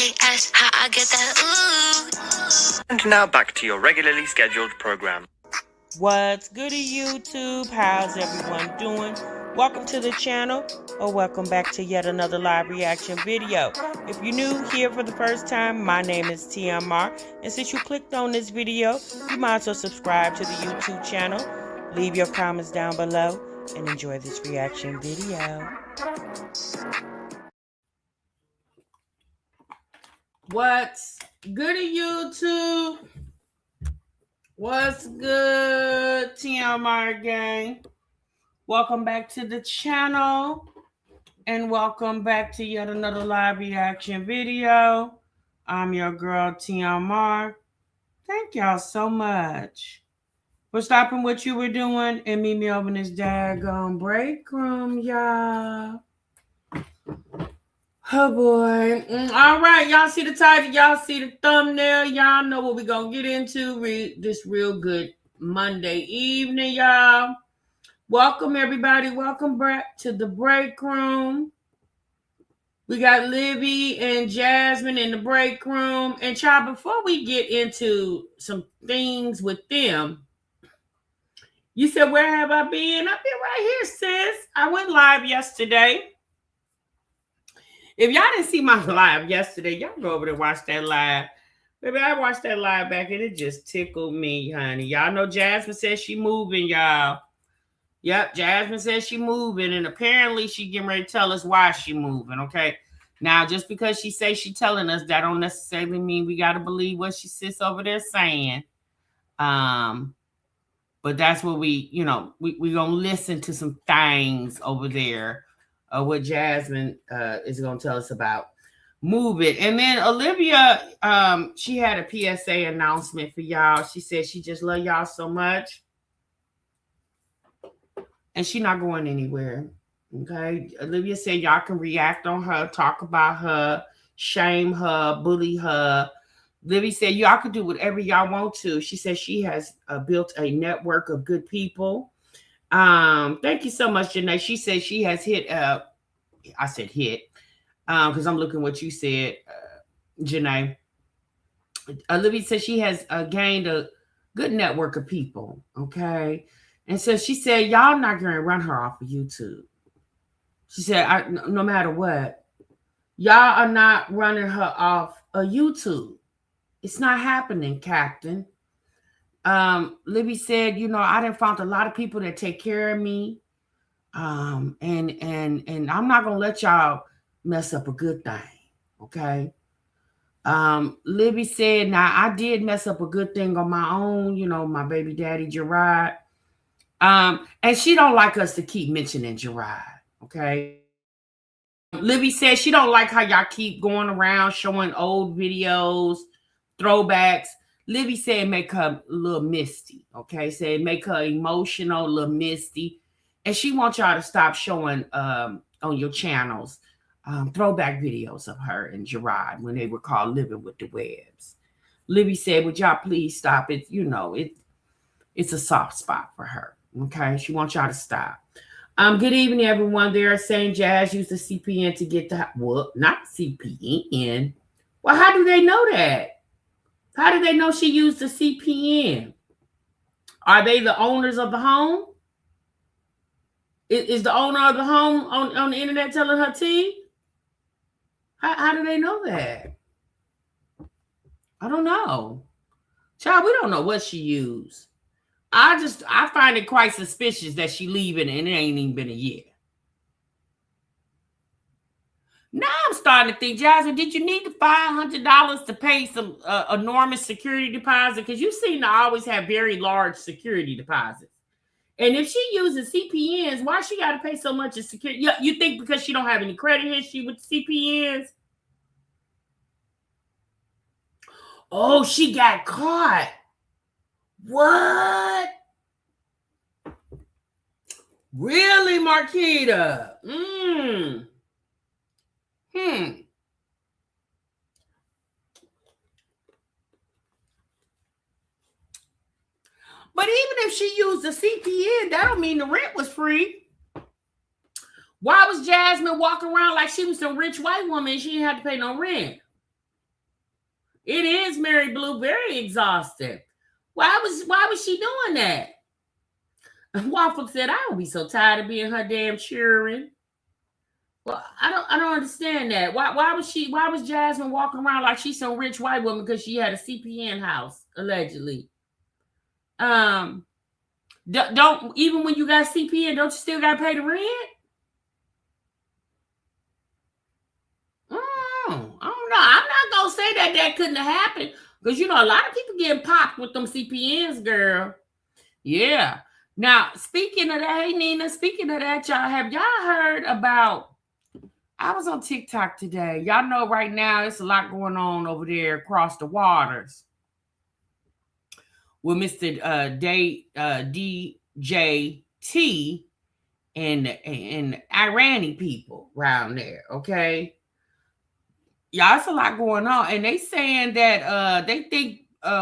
Ask how I get that ooh. And now back to your regularly scheduled program. What's good YouTube? How's everyone doing? Welcome to the channel, or welcome back to yet another live reaction video. If you're new here for the first time, my name is TMR, and since you clicked on this video, you might as well subscribe to the YouTube channel, leave your comments down below, and enjoy this reaction video. What's good YouTube? What's good, TMR gang? Welcome back to the channel, and welcome back to yet another live reaction video. I'm your girl, TMR. Thank y'all so much for stopping what you were doing and meet me over in this daggone break room, y'all. Oh boy. All right, y'all see the title, y'all see the thumbnail, y'all know what we're gonna get into this real good Monday evening, y'all. Welcome everybody, welcome back to the break room. We got Livy and Jasmine in the break room. And child, before we get into some things with them, you said, where have I been? I've been right here, sis. I went live yesterday. If y'all didn't see my live yesterday, y'all go over there and watch that live. Baby, I watched that live back and it just tickled me, honey. Y'all know Jasmine says she moving, y'all. Yep, Jasmine says she moving, and apparently she getting ready to tell us why she moving, okay? Now, just because she says she telling us, that don't necessarily mean we got to believe what she sits over there saying. But that's what we going to listen to some things over there. What Jasmine is going to tell us about. Move it. And then Olivia, she had a PSA announcement for y'all. She said she just love y'all so much. And she's not going anywhere. Okay. Olivia said y'all can react on her, talk about her, shame her, bully her. Olivia said y'all can do whatever y'all want to. She said she has built a network of good people. Thank you so much, Janae. She said she has hit, I said hit, because I'm looking what you said, Janae. Olivia said she has gained a good network of people, okay? And so she said, y'all not going to run her off of YouTube. She said, no matter what, y'all are not running her off of YouTube. It's not happening, Captain. Libby said, I done found a lot of people that take care of me. And I'm not going to let y'all mess up a good thing, okay? Libby said, now I did mess up a good thing on my own, my baby daddy, Gerard. And she don't like us to keep mentioning Gerard, okay? Libby said she don't like how y'all keep going around showing old videos, throwbacks. Libby said make her a little misty, okay? Said make her emotional, a little misty. And she wants y'all to stop showing on your channels throwback videos of her and Gerard when they were called Living with the Webbs. Libby said, would y'all please stop it? It's a soft spot for her, okay? She wants y'all to stop. Good evening, everyone. They are saying Jazz used the CPN to get the, well, not CPN. Well, how do they know that? How do they know she used the CPN? Are they the owners of the home? Is the owner of the home on the internet telling her tea? How do they know that? I don't know. Child, we don't know what she used. I find it quite suspicious that she leaving and it ain't even been a year. Now I'm starting to think, Jasmine, did you need the $500 to pay some enormous security deposit? Because you seem to always have very large security deposits. And if she uses CPNs, why she got to pay so much in security? You think because she don't have any credit history with CPNs? Oh, she got caught. What? Really, Marquita? But even if she used a CPN, that don't mean the rent was free. Why was Jasmine walking around like she was some rich white woman and she didn't have to pay no rent? It is Mary Blue, very exhausted. Why was she doing that? Waffle said, I would be so tired of being her damn cheering. Well, I don't understand that. Why was Jasmine walking around like she's some rich white woman because she had a CPN house, allegedly? Don't even when you got CPN, don't you still gotta pay the rent? I don't know. I'm not gonna say that couldn't have happened because you know a lot of people getting popped with them CPNs, girl. Yeah. Now, speaking of that, hey Nina, speaking of that, y'all, have y'all heard about? I was on TikTok today. Y'all know right now there's a lot going on over there across the waters with Mr. DJT and Iranian people around there. Okay, y'all, it's a lot going on, and they saying that they think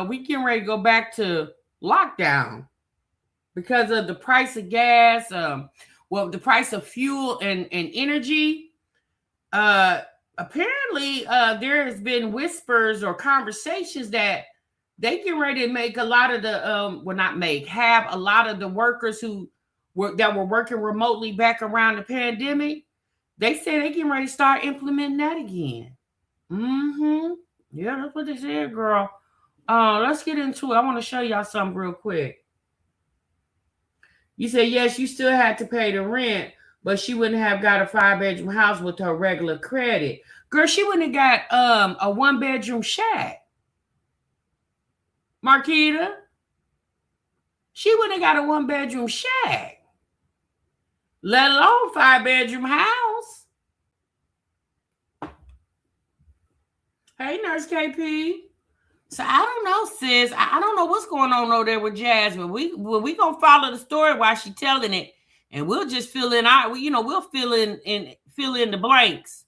we getting ready to go back to lockdown because of the price of gas, well, the price of fuel and energy. Apparently, there has been whispers or conversations that they get ready to make a lot of the well, not make, have a lot of the workers who were working remotely back around the pandemic. They say they getting ready to start implementing that again. Mm-hmm. Yeah, that's what they said, girl. Let's get into it. I want to show y'all something real quick. You said yes, you still had to pay the rent, but she wouldn't have got a 5-bedroom house with her regular credit. Girl, she wouldn't have got a 1-bedroom shack. Marquita, she wouldn't have got a 1-bedroom shack, let alone 5-bedroom house. Hey, Nurse KP. So I don't know, sis. I don't know what's going on over there with Jasmine. We gonna follow the story while she's telling it, and we'll just fill in our, we'll fill in the blanks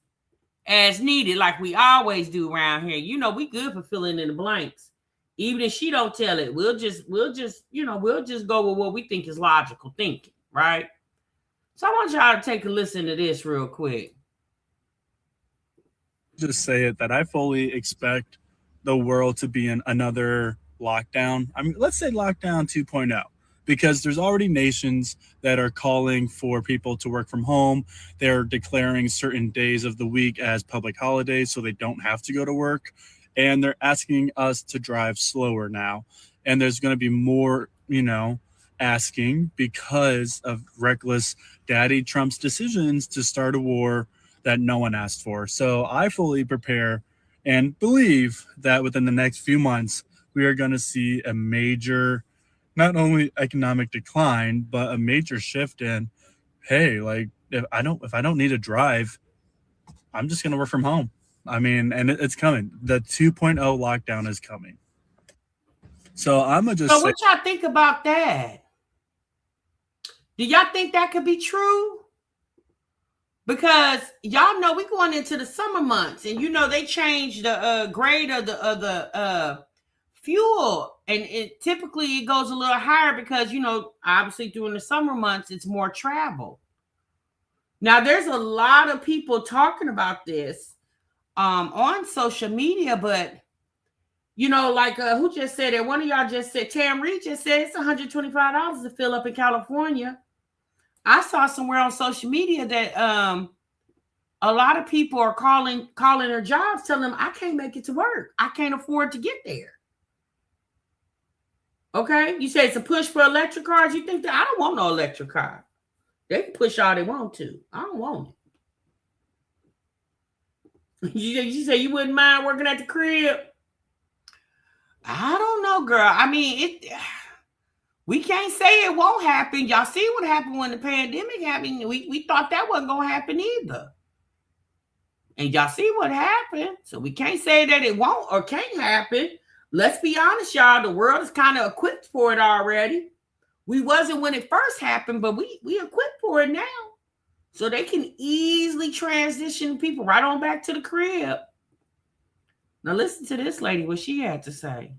as needed, like we always do around here. We good for filling in the blanks. Even if she don't tell it, we'll just go with what we think is logical thinking, right? So I want y'all to take a listen to this real quick. Just say it that I fully expect the world to be in another lockdown. I mean, let's say lockdown 2.0, because there's already nations that are calling for people to work from home. They're declaring certain days of the week as public holidays so they don't have to go to work. And they're asking us to drive slower now. And there's going to be more, asking because of reckless Daddy Trump's decisions to start a war that no one asked for. So I fully prepare and believe that within the next few months, we are going to see a major, not only economic decline, but a major shift in, hey, like if I don't need to drive, I'm just going to work from home. I mean, and it's coming. The 2.0 lockdown is coming. So I'm going to just say. So what y'all think about that? Do y'all think that could be true? Because y'all know we going into the summer months, and they changed the grade of the fuel, and it typically goes a little higher because obviously during the summer months it's more travel. Now there's a lot of people talking about this on social media, but like who just said it? One of y'all just said, Tam Reed just said it's $125 to fill up in California. I saw somewhere on social media that a lot of people are calling their jobs, telling them, I can't make it to work. I can't afford to get there. Okay? You say it's a push for electric cars. You think that I don't want no electric car. They can push all they want to. I don't want it. You say you wouldn't mind working at the crib? I don't know, girl. I mean, we can't say it won't happen. Y'all see what happened when the pandemic happened. We thought that wasn't going to happen either. And y'all see what happened. So we can't say that it won't or can't happen. Let's be honest, y'all. The world is kind of equipped for it already. We wasn't when it first happened, but we equipped for it now. So they can easily transition people right on back to the crib. Now listen to this lady, what she had to say.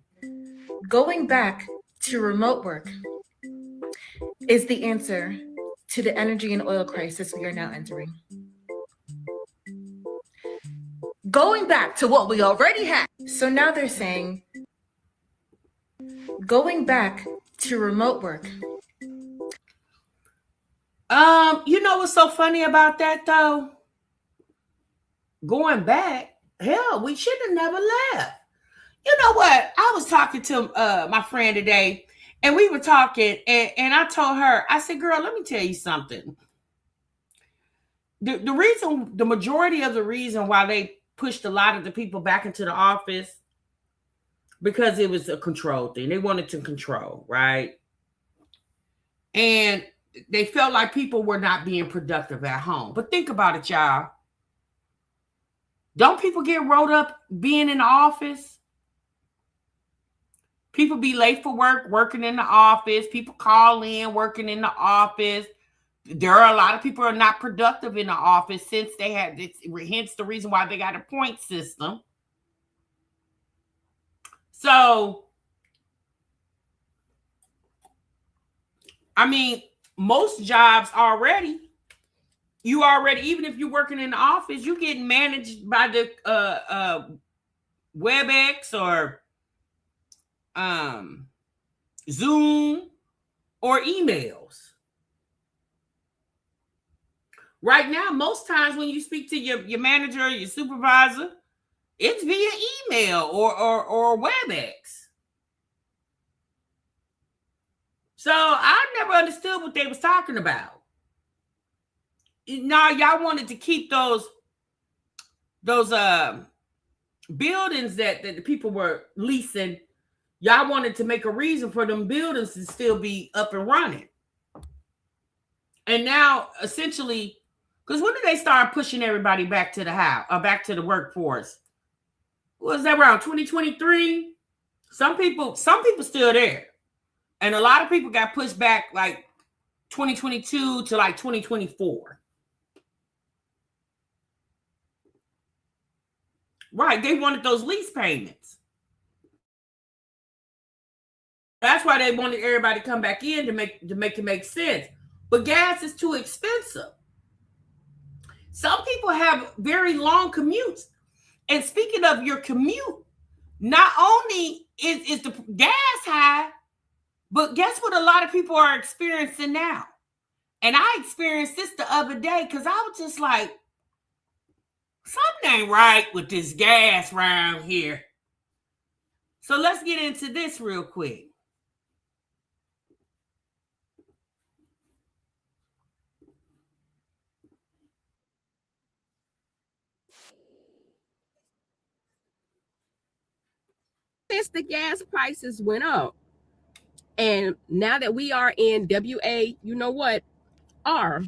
Going back to remote work is the answer to the energy and oil crisis we are now entering. Going back to what we already had, So now they're saying, going back to remote work. You know what's so funny about that though? Going back, hell, we should have never left. You know what? I was talking to my friend today, and we were talking, and I told her, I said, girl, let me tell you something. The majority of the reason why they pushed a lot of the people back into the office, because it was a control thing. They wanted to control, right? And they felt like people were not being productive at home. But think about it, y'all. Don't people get rolled up being in the office? People be late for work, working in the office. People call in, working in the office. There are a lot of people who are not productive in the office since they had this, hence the reason why they got a point system. So, I mean, most jobs already, even if you're working in the office, you're getting managed by the WebEx or Zoom or emails. Right now, most times when you speak to your manager or your supervisor, it's via email or WebEx. So I never understood what they was talking about. Now y'all wanted to keep those buildings that the people were leasing. Y'all wanted to make a reason for them buildings to still be up and running. And now, essentially, because when did they start pushing everybody back to the house or back to the workforce? Was that around 2023? Some people still there. And a lot of people got pushed back like 2022 to like 2024. Right. They wanted those lease payments. That's why they wanted everybody to come back in to make it make sense. But gas is too expensive. Some people have very long commutes. And speaking of your commute, not only is the gas high, but guess what a lot of people are experiencing now? And I experienced this the other day because I was just like, something ain't right with this gas around here. So let's get into this real quick. Since the gas prices went up, and now that we are in WA, you know what, R,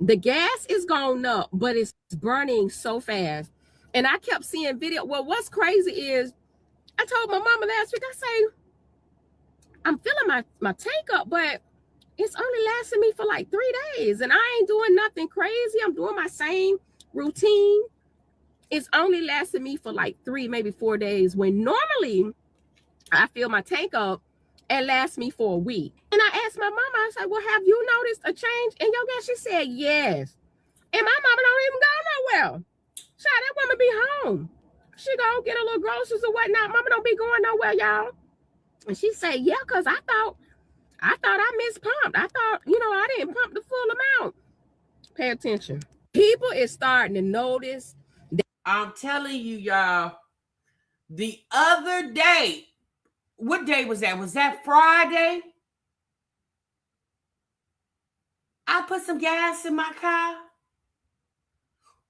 the gas is going up, but it's burning so fast. And I kept seeing video. Well, what's crazy is I told my mama last week, I say, I'm filling my tank up, but it's only lasting me for like 3 days. And I ain't doing nothing crazy. I'm doing my same routine. It's only lasting me for like 3, maybe 4 days, when normally I fill my tank up and lasts me for a week. And I asked my mama, I said, well, have you noticed a change in your gas? She said, yes. And my mama don't even go nowhere. Child, that woman be home. She go get a little groceries or whatnot. Mama don't be going nowhere, y'all. And she said, yeah, because I thought I mispumped. I thought, I didn't pump the full amount. Pay attention. People is starting to notice. I'm telling you, y'all, the other day, what day was that? Was that Friday? I put some gas in my car,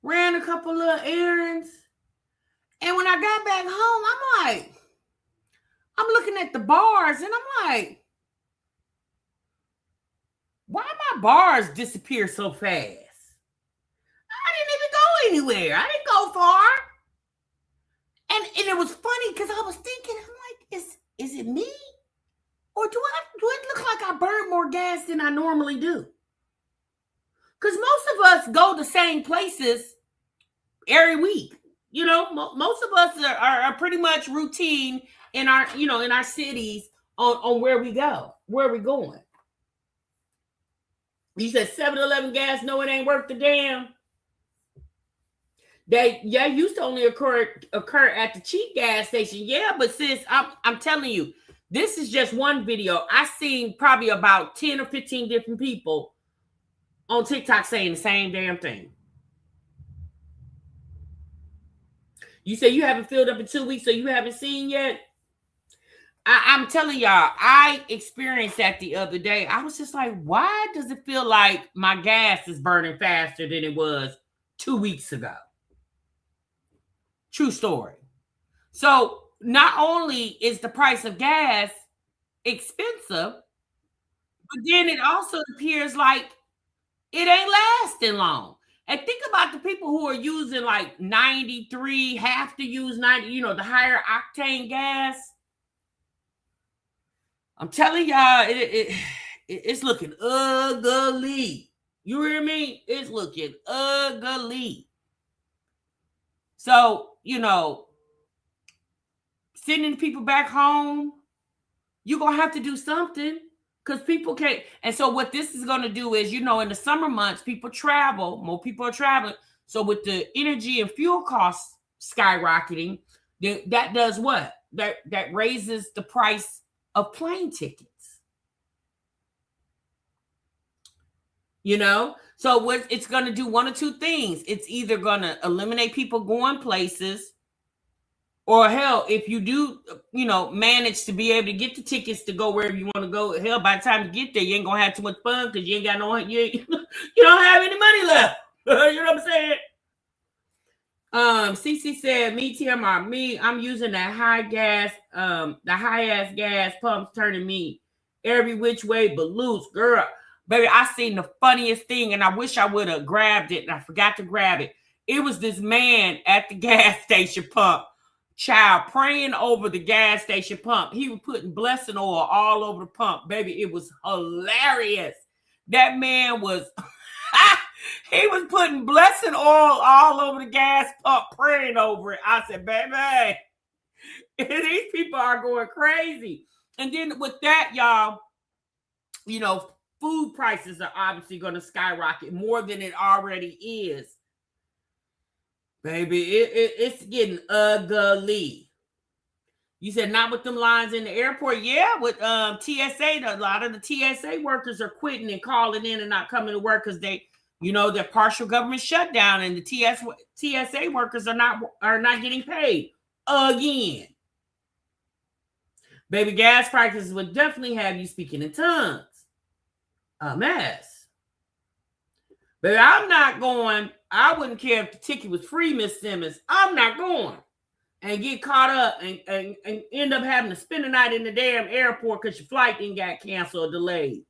ran a couple little errands, and when I got back home, I'm looking at the bars, and I'm like, why my bars disappear so fast? I didn't even go anywhere. I didn't go far. And it was funny because I was thinking, I'm like, is it me? Or do it look like I burn more gas than I normally do? Because most of us go the same places every week. Most of us are pretty much routine in our cities on where we go, where we're going. You said 7-Eleven gas, no, it ain't worth the damn. They used to only occur at the cheap gas station. Yeah, but sis, I'm telling you, this is just one video. I seen probably about 10 or 15 different people on TikTok saying the same damn thing. You say you haven't filled up in 2 weeks, so you haven't seen yet? I'm telling y'all, I experienced that the other day. I was just like, why does it feel like my gas is burning faster than it was 2 weeks ago? True story. So not only is the price of gas expensive, but then it also appears like it ain't lasting long. And think about the people who are using like 93, have to use 90, the higher octane gas. I'm telling y'all, it's looking ugly. You hear me? It's looking ugly. So, sending people back home, you're going to have to do something because people can't. And so what this is going to do is, in the summer months, people travel, more people are traveling. So with the energy and fuel costs skyrocketing, that does what? That raises the price of plane tickets. So what it's going to do, one or two things. It's either going to eliminate people going places, or hell, if you do, manage to be able to get the tickets to go wherever you want to go, hell, by the time you get there, you ain't gonna have too much fun because you ain't got you don't have any money left. You know what I'm saying? CC said, me, TMR, me, I'm using that the high ass gas pumps turning me every which way but loose. Girl, baby, I seen the funniest thing, and I wish I would have grabbed it, and I forgot to grab it. It was this man at the gas station pump, child, praying over the gas station pump. He was putting blessing oil all over the pump. Baby, it was hilarious. That man was, he was putting blessing oil all over the gas pump, praying over it. I said, baby, these people are going crazy. And then with that, y'all, food prices are obviously going to skyrocket more than it already is. Baby, it's getting ugly. You said not with them lines in the airport. Yeah, with TSA, a lot of the TSA workers are quitting and calling in and not coming to work because they're partial government shutdown, and the TSA workers are not getting paid again. Baby, gas prices would definitely have you speaking in tongues. A mess. But I'm not going. I wouldn't care if the ticket was free, Miss Simmons. I'm not going and get caught up and end up having to spend the night in the damn airport because your flight didn't got canceled or delayed.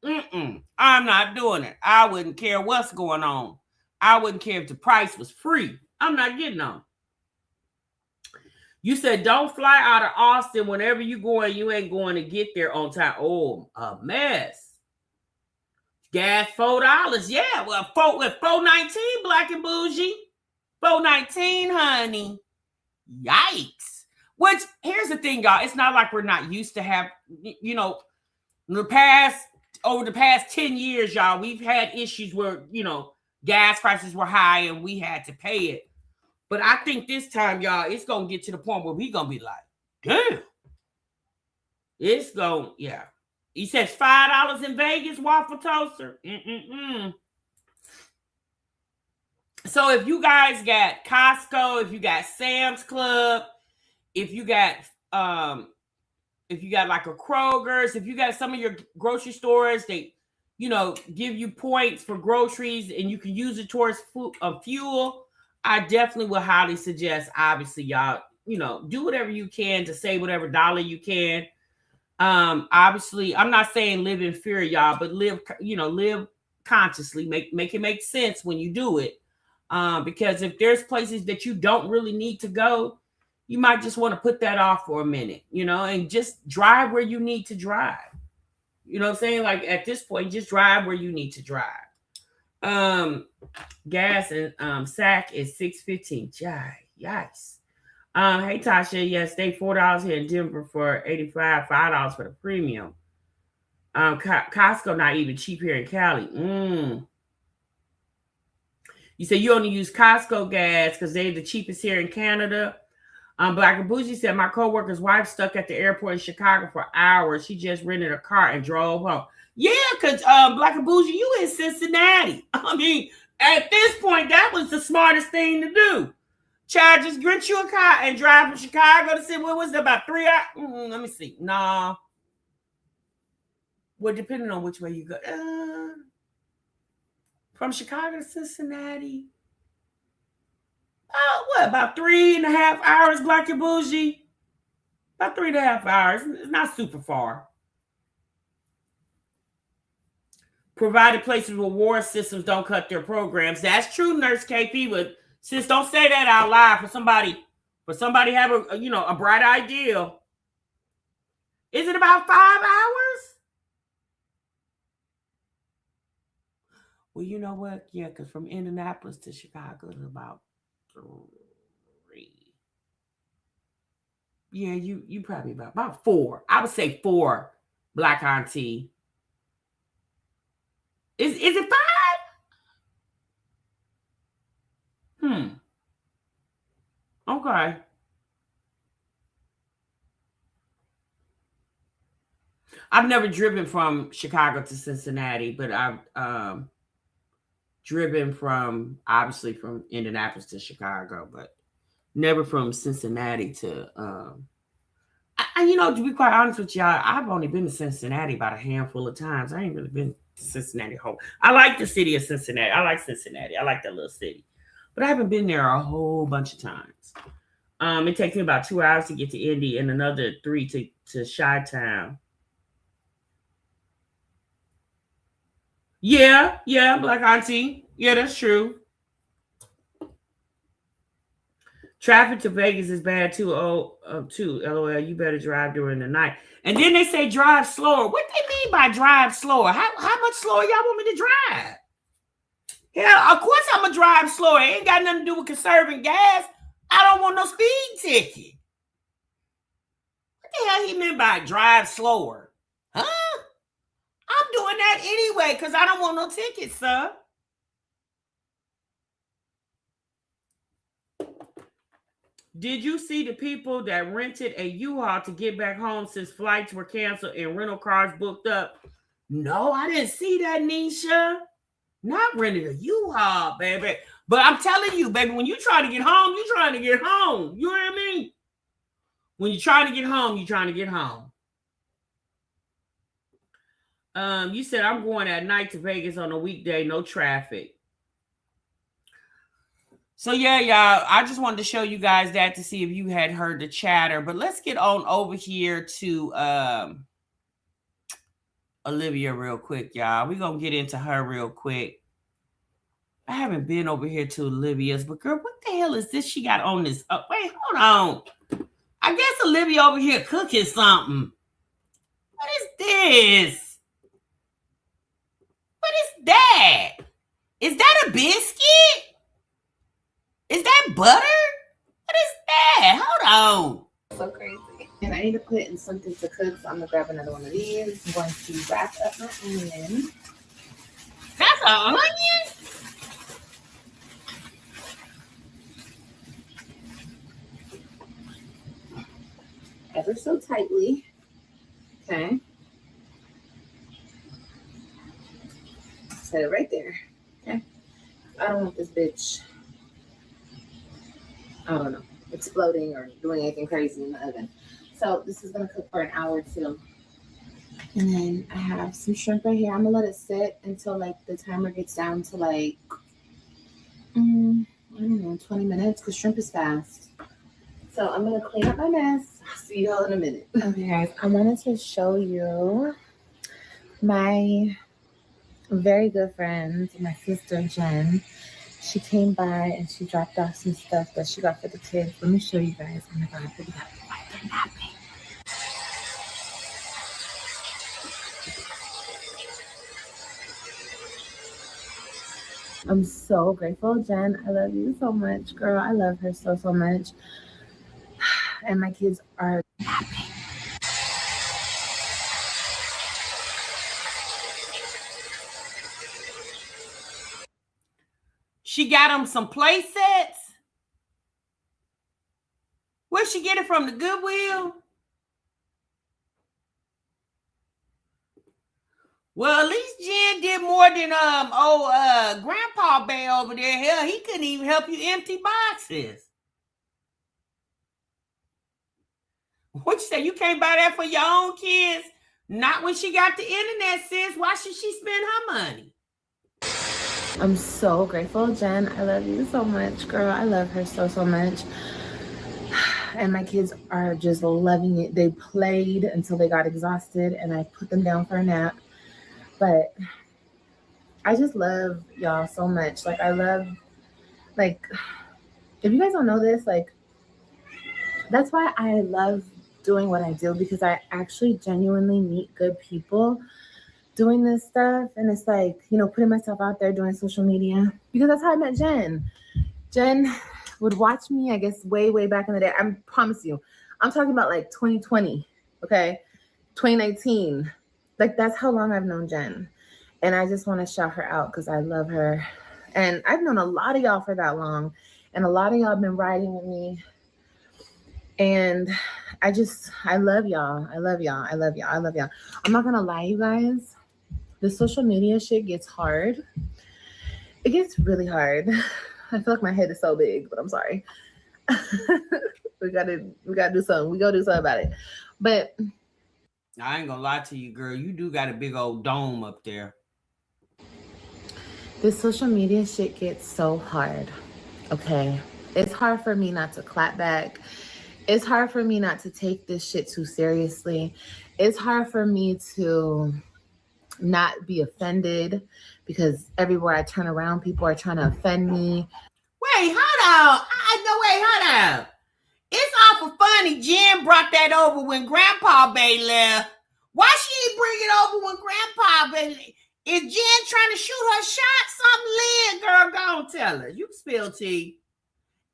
I'm not doing it. I wouldn't care what's going on. I wouldn't care if the price was free. I'm not getting on. You said don't fly out of Austin whenever you going. You ain't going to get there on time. Oh, a mess. Gas $4. Yeah, well, $4.19, black and bougie. $4.19, honey. Yikes. Which, here's the thing, y'all. It's not like we're not used to have, over the past 10 years, y'all, we've had issues where, gas prices were high and we had to pay it. But I think this time, y'all, it's going to get to the point where we're going to be like, damn. It's going, yeah. He says $5 in Vegas, waffle toaster. So if you guys got Costco, if you got Sam's Club, if you got like a Kroger's, if you got some of your grocery stores, they, give you points for groceries and you can use it towards fuel. I definitely would highly suggest, obviously, y'all, do whatever you can to save whatever dollar you can. Obviously, I'm not saying live in fear, y'all, but live consciously, make it make sense when you do it. Because if there's places that you don't really need to go, you might just want to put that off for a minute, and just drive where you need to drive. You know what I'm saying? Like at this point, just drive where you need to drive. Gas and sack is $6.15. Yikes. Hey Tasha, yes, stay $4 here in Denver for $85, $5 for the premium. Costco not even cheap here in Cali. You say you only use Costco gas because they're the cheapest here in Canada. Black and Bougie said my coworker's wife stuck at the airport in Chicago for hours. She just rented a car and drove home. Yeah, because Black and Bougie, you in Cincinnati. I mean, at this point, that was the smartest thing to do. Child, just rent you a car and drive from Chicago to see what was it, about 3 hours? Let me see. Nah. Well, depending on which way you go. From Chicago to Cincinnati. What, about 3.5 hours, Black and Bougie? About 3.5 hours. It's not super far. Provided places with reward systems don't cut their programs. That's true, Nurse KP, but sis, don't say that out loud for somebody have a bright idea. Is it about 5 hours? Well, you know what? Yeah, because from Indianapolis to Chicago is about 3. Yeah, you probably about 4. I would say 4, Black Auntie. Is it 5? Okay. I've never driven from Chicago to Cincinnati, but I've driven from Indianapolis to Chicago, but never from Cincinnati to to be quite honest with y'all, I've only been to Cincinnati about a handful of times. I ain't really been to Cincinnati whole. I like the city of Cincinnati. I like Cincinnati. I like that little city. But I haven't been there a whole bunch of times. It takes me about 2 hours to get to Indy and another 3 to Chi-Town. Yeah, Black Auntie. Yeah, that's true. Traffic to Vegas is bad too. Too. LOL. You better drive during the night. And then they say drive slower. What they mean by drive slower? How much slower y'all want me to drive? Yeah, of course I'm gonna drive slower. It ain't got nothing to do with conserving gas. I don't want no speed ticket. What the hell he meant by drive slower? Huh? I'm doing that anyway because I don't want no tickets, sir. Did you see the people that rented a U-Haul to get back home since flights were canceled and rental cars booked up? No, I didn't see that, Nisha. Not rented a U-Haul, baby. But I'm telling you, baby, when you try to get home, you're trying to get home. You know what I mean? When you're trying to get home, you're trying to get home. You said I'm going at night to Vegas on a weekday, no traffic. So yeah, y'all, I just wanted to show you guys that to see if you had heard the chatter. But let's get on over here to Olivia real quick, y'all. We're going to get into her real quick. I haven't been over here to Olivia's, but girl, what the hell is this she got on this? Wait, hold on. I guess Olivia over here cooking something. What is this? What is that? Is that a biscuit? Is that butter? What is that? Hold on. So crazy. And I need to put it in something to cook, so I'm going to grab another one of these. I'm going to wrap up my onion. That's an onion? Ever so tightly. Okay. Set it right there. Okay. I don't want this bitch, I don't know, exploding or doing anything crazy in the oven. So this is going to cook for an hour or 2. And then I have some shrimp right here. I'm going to let it sit until like the timer gets down to like, I don't know, 20 minutes because shrimp is fast. So I'm going to clean up my mess. I'll see you all in a minute. Okay, guys, I wanted to show you my very good friend, my sister, Jen. She came by and she dropped off some stuff that she got for the kids. Let me show you guys. Oh my God, look at that. Why they're napping. I'm so grateful, Jen. I love you so much, girl. I love her so much. And my kids are napping. She got him some play sets. Where'd she get it from? The Goodwill? Well, at least Jen did more than Grandpa Bay over there. Hell, he couldn't even help you empty boxes. What you say? You can't buy that for your own kids? Not when she got the internet, sis. Why should she spend her money? I'm so grateful, Jen. I love you so much, girl. I love her so much. And my kids are just loving it. They played until they got exhausted, and I put them down for a nap. But I just love y'all so much. Like, I love, like, if you guys don't know this, like, that's why I love doing what I do, because I actually genuinely meet good people doing this stuff. And it's like, you know, putting myself out there doing social media, because that's how I met Jen. Jen would watch me, I guess, way back in the day. I promise you, I'm talking about like 2020, okay? 2019. Like, that's how long I've known Jen. And I just want to shout her out because I love her. And I've known a lot of y'all for that long. And a lot of y'all have been riding with me. And I love y'all. I love y'all. I love y'all. I love y'all. I'm not going to lie, you guys. The social media shit gets hard. It gets really hard. I feel like my head is so big, but I'm sorry. we gotta do something. We gotta do something about it. But I ain't gonna lie to you, girl. You do got a big old dome up there. This social media shit gets so hard. Okay. It's hard for me not to clap back. It's hard for me not to take this shit too seriously. It's hard for me to not be offended, because everywhere I turn around, people are trying to offend me. Wait, hold on. Hold on. It's awful funny Jen brought that over when Grandpa Bay left. Why she ain't bring it over when Grandpa Bay? Is Jen trying to shoot her shot? Something, Lynn, girl, go on, tell her. You can spill tea.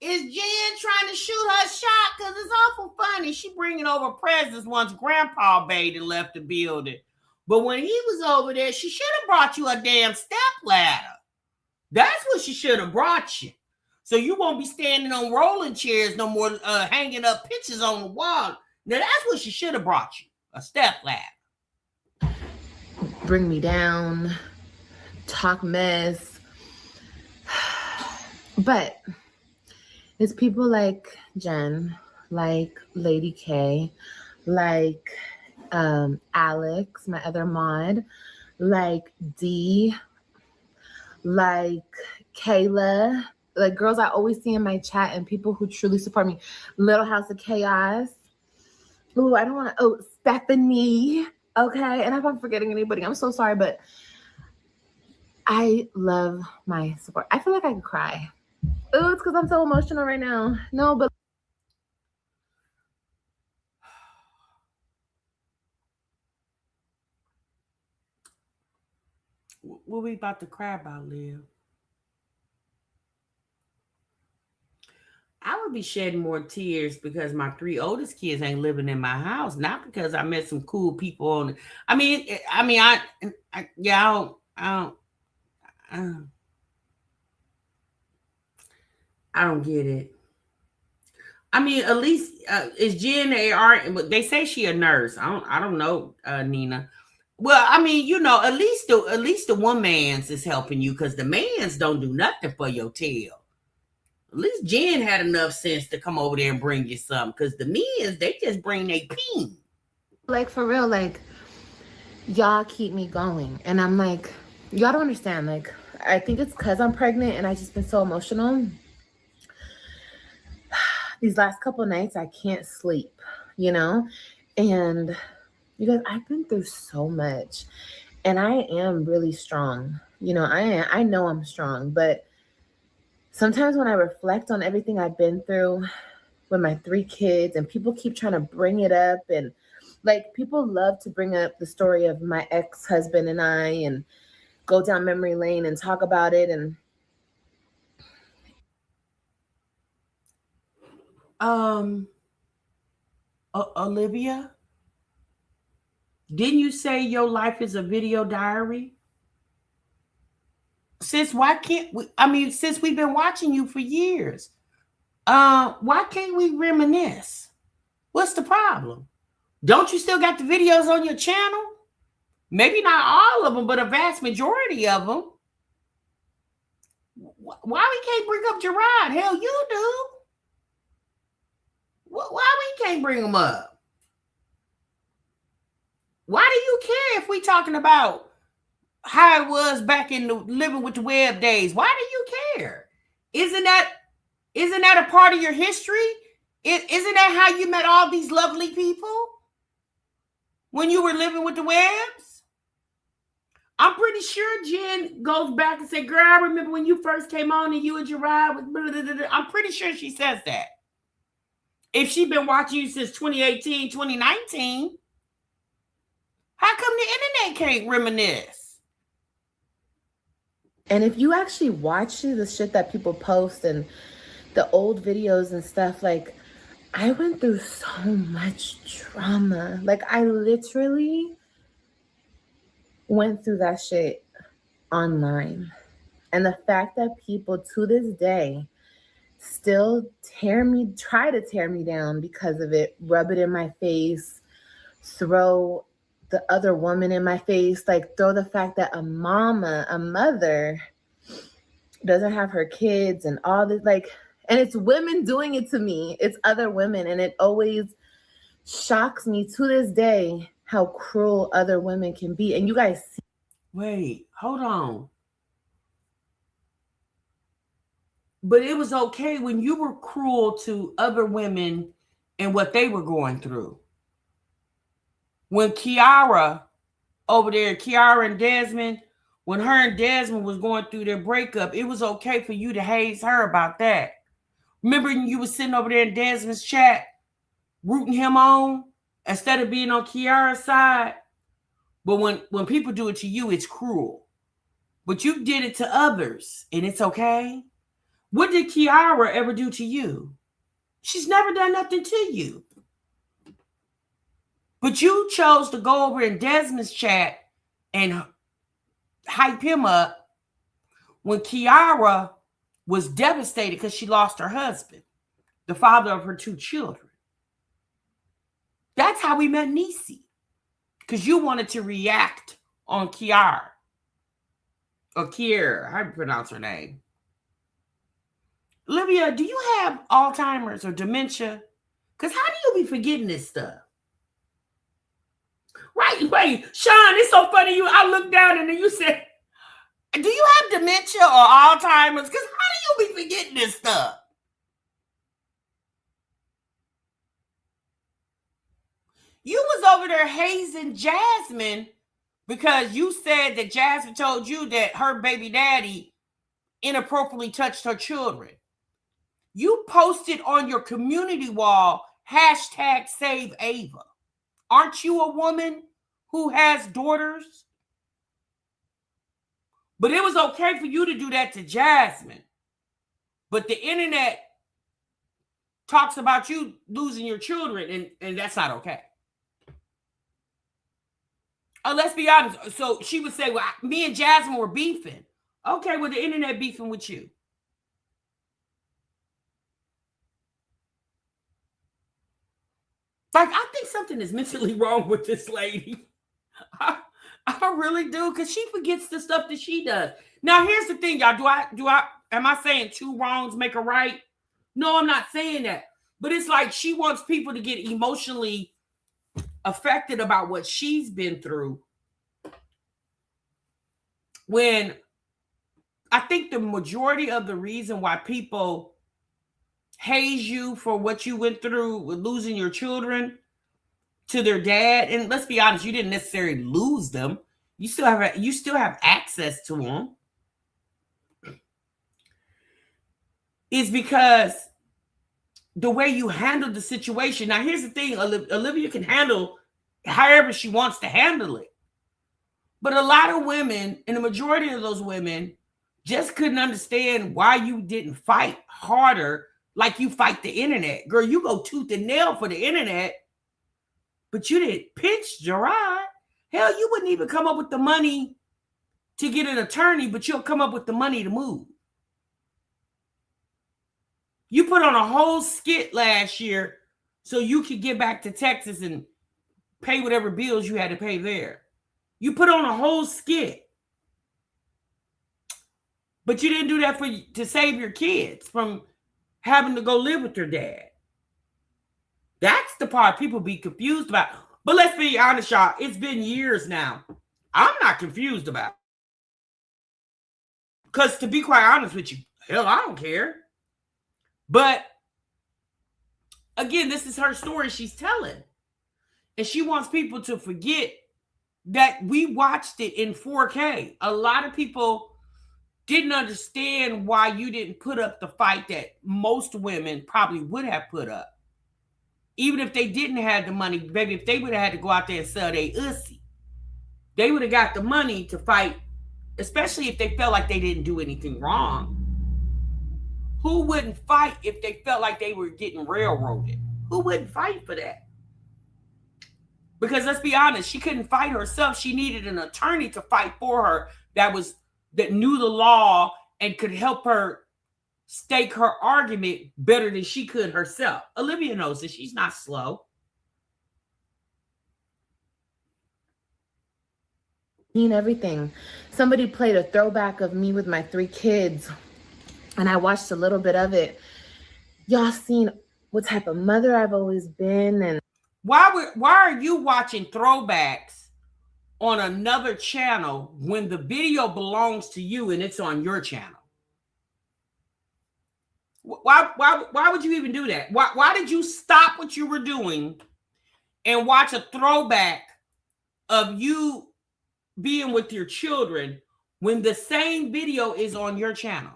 Is Jen trying to shoot her shot? Because it's awful funny. She bringing over presents once Grandpa Bay left the building. But when he was over there, she should have brought you a damn step ladder. That's what she should have brought you. So you won't be standing on rolling chairs no more, hanging up pictures on the wall. Now that's what she should have brought you, a step ladder. Bring me down, talk mess. But it's people like Jen, like Lady K, like Alex, my other mod, like D, like Kayla, like girls I always see in my chat, and people who truly support me. Little House of Chaos. Ooh, I don't want to. Oh, Stephanie. Okay, and if I'm forgetting anybody, I'm so sorry, but I love my support. I feel like I could cry. Oh, it's because I'm so emotional right now. No, but what we about to cry about, Liv? I would be shedding more tears because my 3 oldest kids ain't living in my house, not because I met some cool people on it. I don't get it. I mean, at least is Jen but they say she a nurse. I don't know, Nina. Well, I mean, you know, at least the one man's is helping you, because the man's don't do nothing for your tail. At least Jen had enough sense to come over there and bring you something, because the men's, they just bring their peen. like, for real, like, y'all keep me going. And I'm like, y'all don't understand. Like, I think it's because I'm pregnant and I just been so emotional. These last couple nights, I can't sleep, you know? And you guys, I've been through so much, and I am really strong. You know, I know I'm strong, but sometimes when I reflect on everything I've been through with my 3 kids, and people keep trying to bring it up, and like, people love to bring up the story of my ex-husband and I, and go down memory lane and talk about it. And Olivia, didn't you say your life is a video diary? sis, why can't we? I mean, since we've been watching you for years, why can't we reminisce? What's the problem? Don't you still got the videos on your channel? Maybe not all of them, but a vast majority of them. Why we can't bring up Gerard? Hell, you do. Why we can't bring them up? Why do you care if we talking about how it was back in the living with the web days? Why do you care? Isn't that a part of your history? Isn't that how you met all these lovely people when you were living with the webs? I'm pretty sure Jen goes back and said, girl, I remember when you first came on and you and Gerard was blah, blah, blah, blah. I'm pretty sure she says that. If she's been watching you since 2018, 2019, how come the internet can't reminisce? And if you actually watch the shit that people post and the old videos and stuff, like, I went through so much trauma. Like, I literally went through that shit online. And the fact that people to this day still try to tear me down because of it, rub it in my face, throw the other woman in my face, like throw the fact that a mother doesn't have her kids and all this, like, and it's women doing it to me. It's other women. And it always shocks me to this day how cruel other women can be. And you guys see. Wait, hold on. But it was okay when you were cruel to other women and what they were going through. When Kiara over there, Kiara and Desmond, when her and Desmond was going through their breakup, it was okay for you to haze her about that. Remember when you were sitting over there in Desmond's chat, rooting him on instead of being on Kiara's side? But when people do it to you, it's cruel. But you did it to others, and it's okay. What did Kiara ever do to you? She's never done nothing to you. But you chose to go over in Desmond's chat and hype him up when Kiara was devastated because she lost her husband, the father of her 2 children. That's how we met Nisi, because you wanted to react on Kiara. Or Kiera, how do you pronounce her name? Olivia, do you have Alzheimer's or dementia? Because how do you be forgetting this stuff? Right, wait, Sean, it's so funny. I looked down and then you said, do you have dementia or Alzheimer's? Because how do you be forgetting this stuff? You was over there hazing Jasmine because you said that Jasmine told you that her baby daddy inappropriately touched her children. You posted on your community wall, #SaveAva. Aren't you a woman who has daughters? But it was okay for you to do that to Jasmine. But the internet talks about you losing your children, and that's not okay. Oh, let's be honest. So she would say, well, me and Jasmine were beefing. Okay, well, the internet beefing with you. Like, I think something is mentally wrong with this lady. I really do, because she forgets the stuff that she does. Now, here's the thing, y'all. Am I saying 2 wrongs make a right? No, I'm not saying that. But it's like she wants people to get emotionally affected about what she's been through. When I think the majority of the reason why people haze you for what you went through with losing your children to their dad, and let's be honest, you didn't necessarily lose them. You still have access to them. Is because the way you handled the situation. Now, here's the thing: Olivia can handle however she wants to handle it. But a lot of women, and the majority of those women, just couldn't understand why you didn't fight harder like you fight the internet. Girl, you go tooth and nail for the internet, but you didn't pinch Gerard. Hell, you wouldn't even come up with the money to get an attorney, but you'll come up with the money to move. You put on a whole skit last year so you could get back to Texas and pay whatever bills you had to pay there. You put on a whole skit. But you didn't do that to save your kids from having to go live with their dad. That's the part people be confused about. But let's be honest, y'all. It's been years now. I'm not confused about it. Because to be quite honest with you, hell, I don't care. But again, this is her story she's telling. And she wants people to forget that we watched it in 4K. A lot of people didn't understand why you didn't put up the fight that most women probably would have put up. Even if they didn't have the money, maybe if they would have had to go out there and sell their ussy, they would have got the money to fight, especially if they felt like they didn't do anything wrong. Who wouldn't fight if they felt like they were getting railroaded? Who wouldn't fight for that? Because let's be honest, she couldn't fight herself. She needed an attorney to fight for her that knew the law and could help her stake her argument better than she could herself. Olivia knows that she's not slow. Everything. Somebody played a throwback of me with my 3 kids, and I watched a little bit of it. Y'all seen what type of mother I've always been, and why are you watching throwbacks on another channel when the video belongs to you and it's on your channel? Why would you even do that? Why did you stop what you were doing and watch a throwback of you being with your children when the same video is on your channel?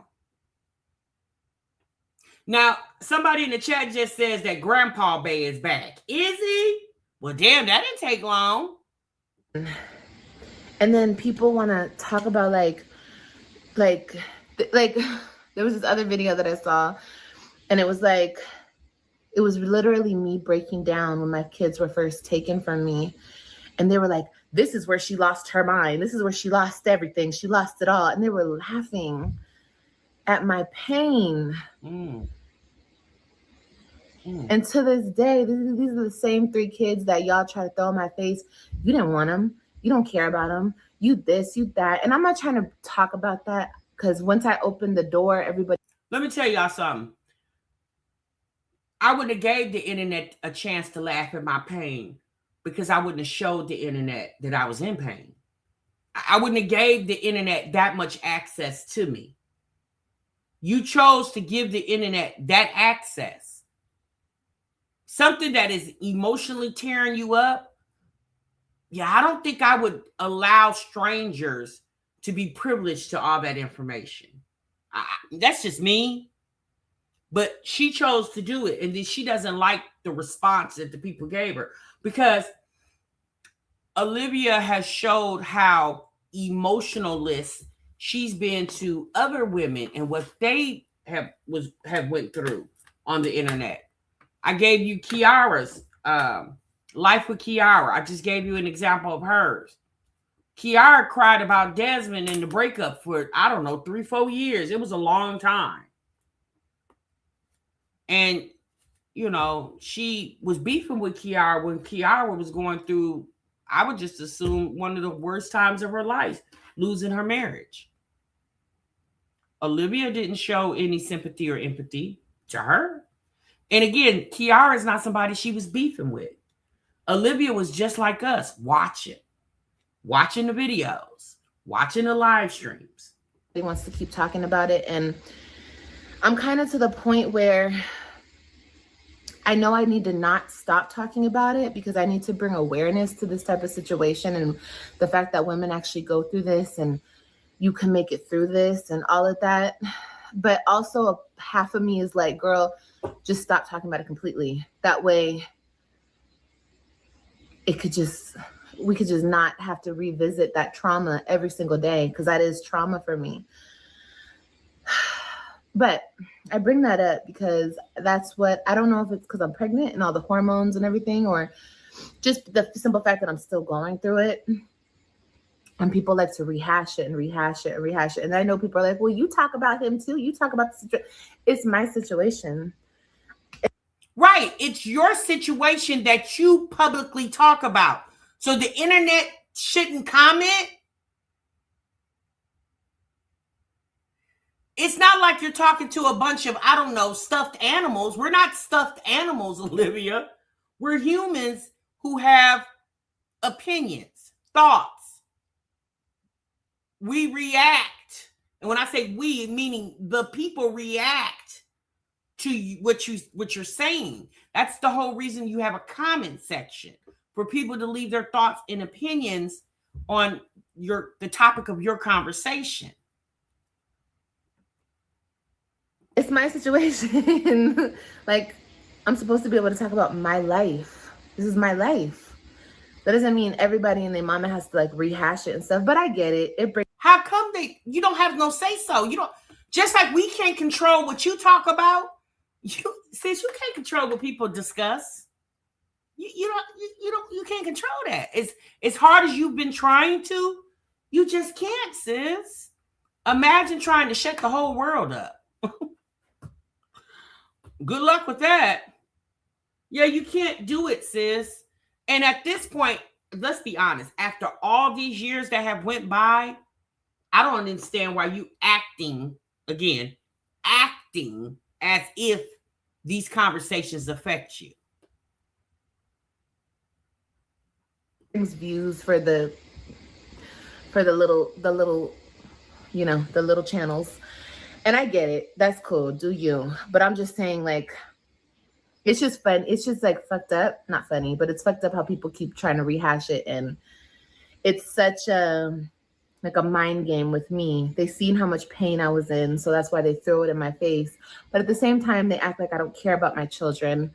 Now, somebody in the chat just says that Grandpa Bay is back. Is he? Well, damn, that didn't take long. And then people want to talk about like there was this other video that I saw, and it was literally me breaking down when my kids were first taken from me. And they were like, this is where she lost her mind. This is where she lost everything. She lost it all. And they were laughing at my pain. And to this day, these are the same 3 kids that y'all try to throw in my face. You didn't want them. You don't care about them. You this, you that. And I'm not trying to talk about that, because once I opened the door, everybody. Let me tell y'all something. I wouldn't have gave the internet a chance to laugh at my pain, because I wouldn't have showed the internet that I was in pain. I wouldn't have gave the internet that much access to me. You chose to give the internet that access. Something that is emotionally tearing you up. Yeah, I don't think I would allow strangers to be privileged to all that information. That's just me. But she chose to do it. And then she doesn't like the response that the people gave her. Because Olivia has showed how emotionalist she's been to other women and what they have went through on the internet. I gave you Kiara's Life with Kiara. I just gave you an example of hers. Kiara cried about Desmond and the breakup for, 3-4 years. It was a long time. And, she was beefing with Kiara when Kiara was going through, I would just assume, one of the worst times of her life, losing her marriage. Olivia didn't show any sympathy or empathy to her. And again, Kiara is not somebody she was beefing with. Olivia was just like us, watching the videos, watching the live streams. He wants to keep talking about it. And I'm kind of to the point where I know I need to not stop talking about it, because I need to bring awareness to this type of situation and the fact that women actually go through this and you can make it through this and all of that. But also half of me is like, girl, just stop talking about it completely. That way we could just not have to revisit that trauma every single day, because that is trauma for me. But I bring that up because that's what, I don't know if it's because I'm pregnant and all the hormones and everything, or just the simple fact that I'm still going through it. And people like to rehash it and rehash it and rehash it. And I know people are like, well, you talk about him too. You talk about the situation. It's my situation. Right. It's your situation that you publicly talk about. So the internet shouldn't comment. It's not like you're talking to a bunch of, I don't know, stuffed animals. We're not stuffed animals, Olivia. We're humans who have opinions, thoughts. We react. And when I say we, meaning the people react to what you're saying. That's the whole reason you have a comment section, for people to leave their thoughts and opinions on the topic of your conversation. It's my situation. Like, I'm supposed to be able to talk about my life. This is my life. That doesn't mean everybody and their mama has to like rehash it and stuff, but I get it. It breaks. How come you don't have no say so? You don't, just like we can't control what you talk about. Since you can't control what people discuss, you can't control that. As hard as you've been trying to, you just can't, sis. Imagine trying to shut the whole world up. Good luck with that. Yeah, you can't do it, sis. And at this point, let's be honest, after all these years that have went by, I don't understand why you acting as if these conversations affect you. Views for the little you know, the little channels. And I get it. That's cool. Do you? But I'm just saying, like, it's just fun. It's just like fucked up. Not funny, but it's fucked up how people keep trying to rehash it. And it's such a like a mind game with me. They seen how much pain I was in, so that's why they throw it in my face. But at the same time, they act like I don't care about my children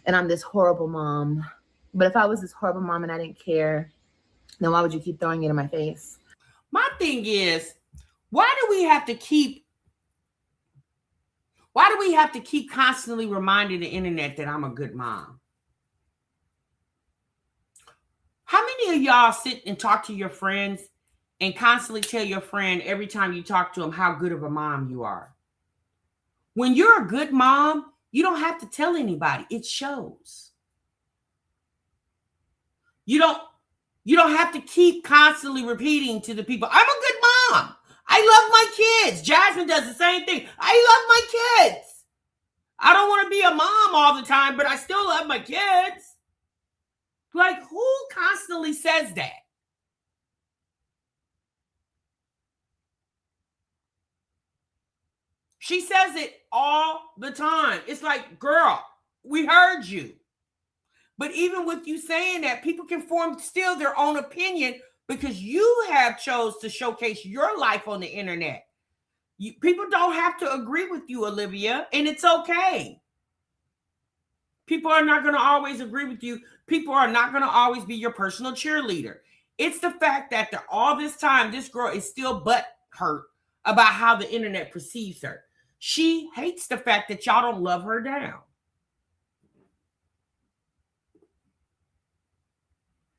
and I'm this horrible mom. But if I was this horrible mom and I didn't care, then why would you keep throwing it in my face? My thing is, why do we have to keep constantly reminding the internet that I'm a good mom? How many of y'all sit and talk to your friends and constantly tell your friend every time you talk to them how good of a mom you are? When you're a good mom, you don't have to tell anybody. It shows. You don't have to keep constantly repeating to the people, I'm a good mom. I love my kids. Jasmine does the same thing. I love my kids. I don't want to be a mom all the time, but I still love my kids. Like, who constantly says that? She says it all the time. It's like, girl, we heard you. But even with you saying that, people can form still their own opinion because you have chose to showcase your life on the internet. People don't have to agree with you, Olivia, and it's okay. People are not going to always agree with you. People are not going to always be your personal cheerleader. It's the fact that all this time, this girl is still butthurt about how the internet perceives her. She hates the fact that y'all don't love her down.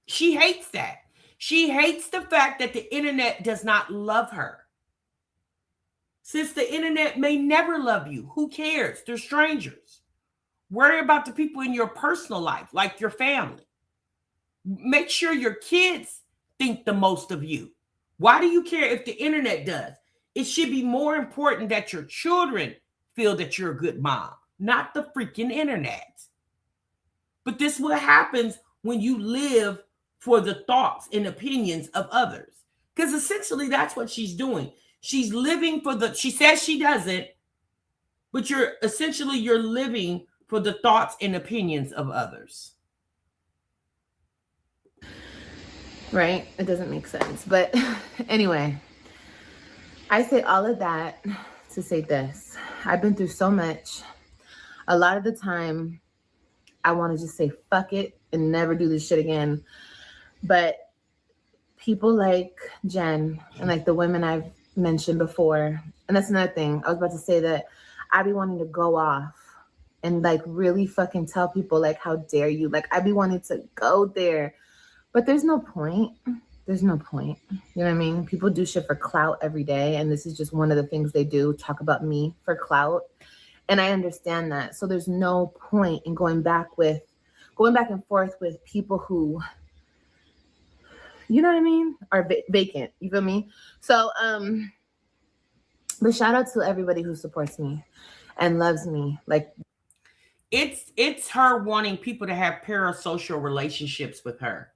She hates that. She hates the fact that the internet does not love her. Since the internet may never love you, who cares? They're strangers. Worry about the people in your personal life, like your family. Make sure your kids think the most of you. Why do you care if the internet does? It should be more important that your children feel that you're a good mom, not the freaking internet. But this is what happens when you live for the thoughts and opinions of others. Because essentially that's what she's doing. She's living she says she doesn't, but you're living for the thoughts and opinions of others. Right? It doesn't make sense. But anyway, I say all of that to say this. I've been through so much. A lot of the time, I want to just say fuck it and never do this shit again. But people like Jen and like the women I've mentioned before, and that's another thing. I was about to say that I be wanting to go off and like really fucking tell people like, how dare you? Like I be wanting to go there, but there's no point. there's no point. You know what I mean? People do shit for clout every day, and this is just one of the things they do, talk about me for clout. And I understand that. So there's no point in going back and forth with people who, you know what I mean, are vacant. You feel me? So, but shout out to everybody who supports me and loves me. Like, it's her wanting people to have parasocial relationships with her.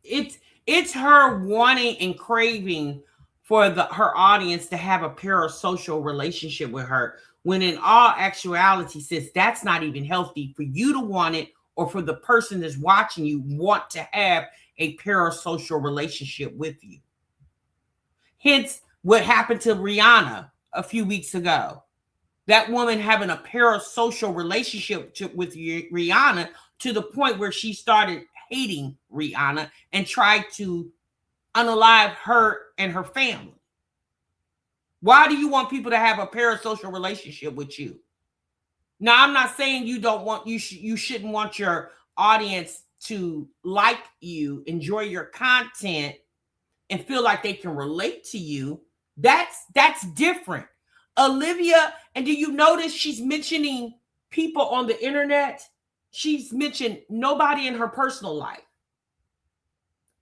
It's her wanting and craving for her audience to have a parasocial relationship with her, when in all actuality, sis, that's not even healthy for you to want it, or for the person that's watching you want to have a parasocial relationship with you. Hence what happened to Rihanna a few weeks ago. That woman having a parasocial relationship with Rihanna, to the point where she started hating Rihanna and tried to unalive her and her family. Why do you want people to have a parasocial relationship with you? Now, I'm not saying you don't want, you shouldn't want your audience to like you, enjoy your content, and feel like they can relate to you. That's different. Olivia, and do you notice she's mentioning people on the internet? She's mentioned nobody in her personal life.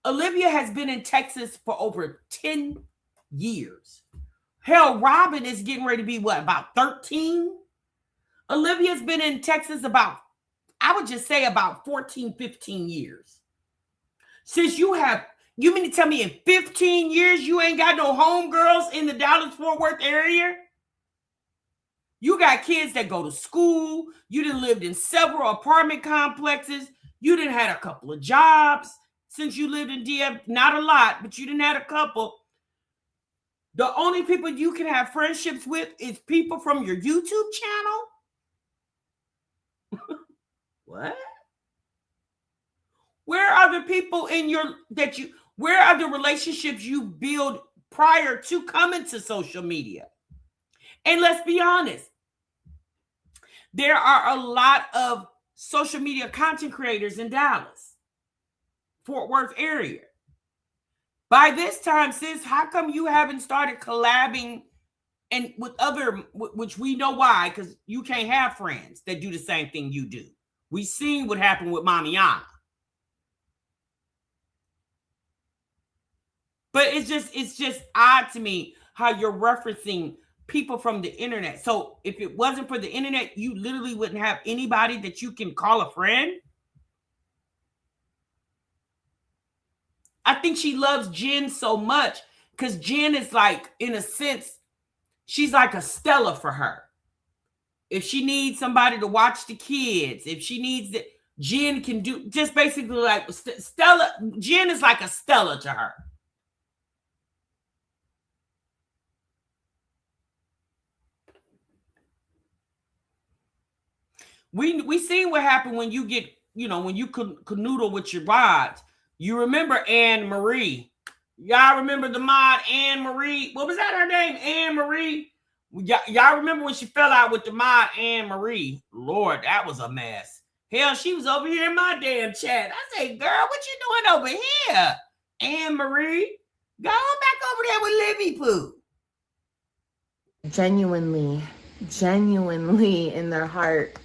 Olivia has been in Texas for over 10 years. Hell, Robin is getting ready to be what, about 13? Olivia's been in Texas about, I would just say about 14, 15 years. Since you mean to tell me in 15 years you ain't got no homegirls in the Dallas-Fort Worth area? You got kids that go to school. You done lived in several apartment complexes. You done had a couple of jobs since you lived in DF. Not a lot, but you done had a couple. The only people you can have friendships with is people from your YouTube channel? What? Where are the people where are the relationships you build prior to coming to social media? And let's be honest, there are a lot of social media content creators in Dallas, Fort Worth area. By this time, sis, how come you haven't started collabing and with other, which we know why, because you can't have friends that do the same thing you do. We seen what happened with Mamiana. But it's just odd to me how you're referencing people from the internet. So if it wasn't for the internet, you literally wouldn't have anybody that you can call a friend. I think she loves Jen so much because Jen is like, in a sense, she's like a Stella for her. If she needs somebody to watch the kids, if she needs it, Jen can do, just basically like Stella. Jen is like a Stella to her. We seen what happened when you get, when you canoodle with your mods. You remember Anne Marie. Y'all remember the mod Anne Marie? What was that her name? Anne Marie? Y'all remember when she fell out with the mod Anne Marie? Lord, that was a mess. Hell, she was over here in my damn chat. I say, girl, what you doing over here? Anne Marie? Go on back over there with Livy Poo. Genuinely in their heart,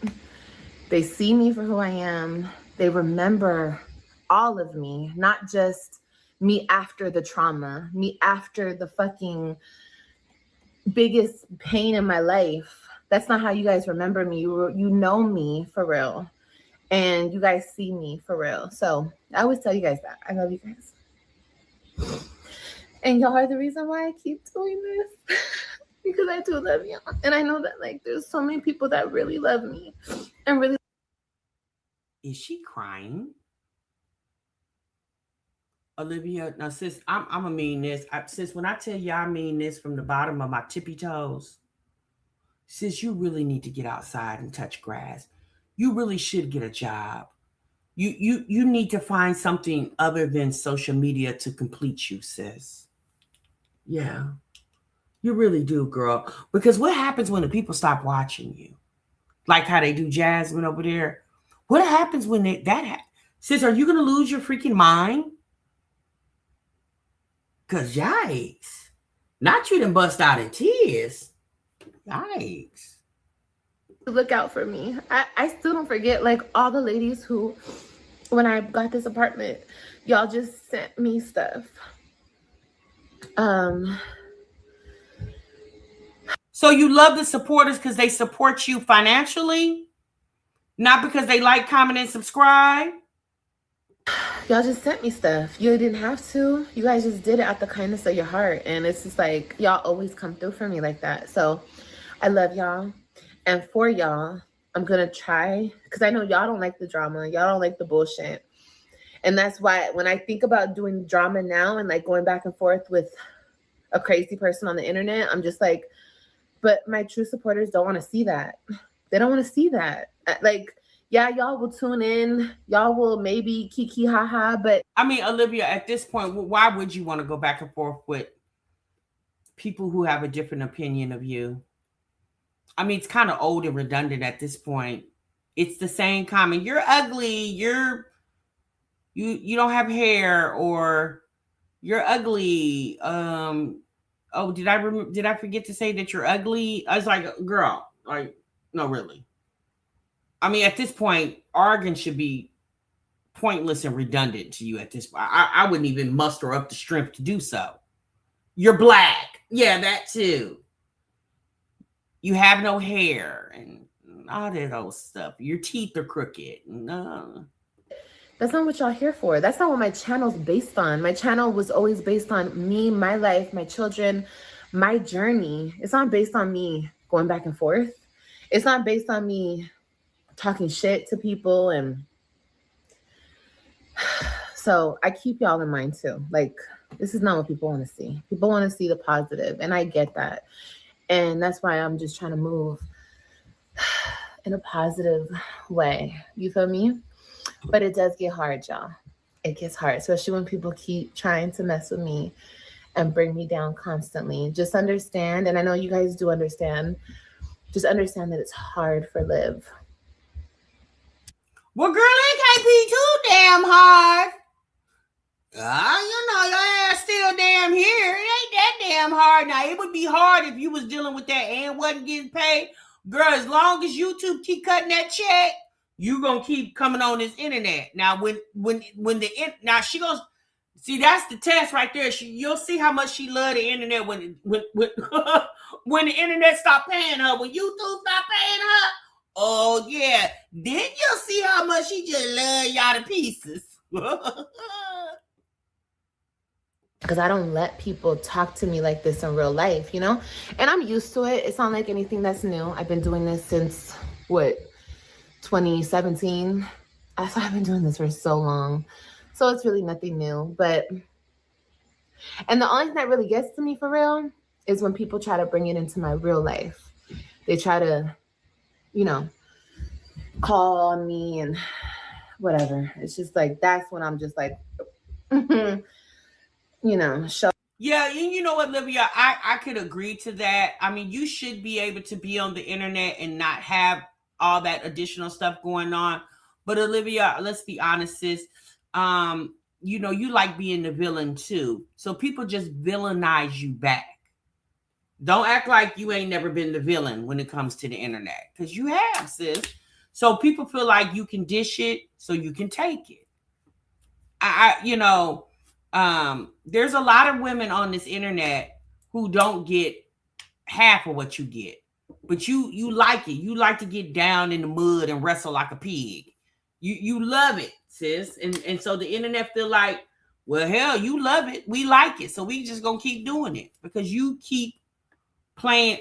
they see me for who I am. They remember all of me, not just me after the trauma, me after the fucking biggest pain in my life. That's not how you guys remember me. You know me for real. And you guys see me for real. So I always tell you guys that. I love you guys. And y'all are the reason why I keep doing this. Because I do love you. And I know that there's so many people that really love me. And really. Is she crying? Olivia, now sis, I'm gonna mean this. Sis, when I tell you I mean this from the bottom of my tippy toes, sis, you really need to get outside and touch grass. You really should get a job. You need to find something other than social media to complete you, sis. Yeah. You really do, girl. Because what happens when the people stop watching you? Like how they do Jasmine over there. What happens when Sis, are you going to lose your freaking mind? Because yikes. Not you done bust out in tears. Yikes. Look out for me. I still don't forget, like, all the ladies who, when I got this apartment, y'all just sent me stuff. So you love the supporters because they support you financially? Not because they like, comment, and subscribe? Y'all just sent me stuff. You didn't have to. You guys just did it out the kindness of your heart. And it's just like, y'all always come through for me like that. So I love y'all. And for y'all, I'm going to try, because I know y'all don't like the drama. Y'all don't like the bullshit. And that's why when I think about doing drama now and like going back and forth with a crazy person on the internet, I'm just like, but my true supporters don't want to see that. They don't want to see that. Like, yeah, y'all will tune in. Y'all will maybe kiki haha, but I mean, Olivia, at this point, why would you want to go back and forth with people who have a different opinion of you? I mean, it's kind of old and redundant at this point. It's the same comment. You're ugly. You don't have hair, or you're ugly. Oh, did I forget to say that you're ugly? I was like, girl, like, no, really. I mean, at this point, arguing should be pointless and redundant to you at this point. I wouldn't even muster up the strength to do so. You're black. Yeah, that too. You have no hair and all that old stuff. Your teeth are crooked. No. that's not what y'all here for. That's not what my channel's based on. My channel was always based on me, my life, my children, my journey. It's not based on me going back and forth. It's not based on me talking shit to people. And so I keep y'all in mind too. Like, this is not what people want to see. People want to see the positive, and I get that. And that's why I'm just trying to move in a positive way. You feel me? But it does get hard, y'all. It gets hard, especially when people keep trying to mess with me and bring me down constantly. Just understand, and I know you guys do understand, just understand that it's hard for Liv. Well, girl, it can't be too damn hard. You know, your ass still damn here. It ain't that damn hard. Now, it would be hard if you was dealing with that and wasn't getting paid. Girl, as long as YouTube keep cutting that check, you gonna keep coming on this internet. Now, now she goes, see, that's the test right there. You'll see how much she love the internet when when the internet stop paying her, when YouTube stop paying her. Oh yeah, then you'll see how much she just love y'all to pieces. Because I don't let people talk to me like this in real life, you know? And I'm used to it. It's not like anything that's new. I've been doing this since, 2017? I've been doing this for so long. So it's really nothing new. And the only thing that really gets to me for real is when people try to bring it into my real life. They try to, call on me and whatever. It's just like, that's when I'm just like, show. Yeah, you know what, Olivia, I could agree to that. I mean, you should be able to be on the internet and not have all that additional stuff going on. But Olivia, let's be honest, sis. You like being the villain too. So people just villainize you back. Don't act like you ain't never been the villain when it comes to the internet, because you have, sis. So people feel like you can dish it so you can take it. There's a lot of women on this internet who don't get half of what you get, but you like it. You like to get down in the mud and wrestle like a pig. You love it, sis. And so the internet feel like, well, hell, you love it. We like it. So we just gonna keep doing it because you keep playing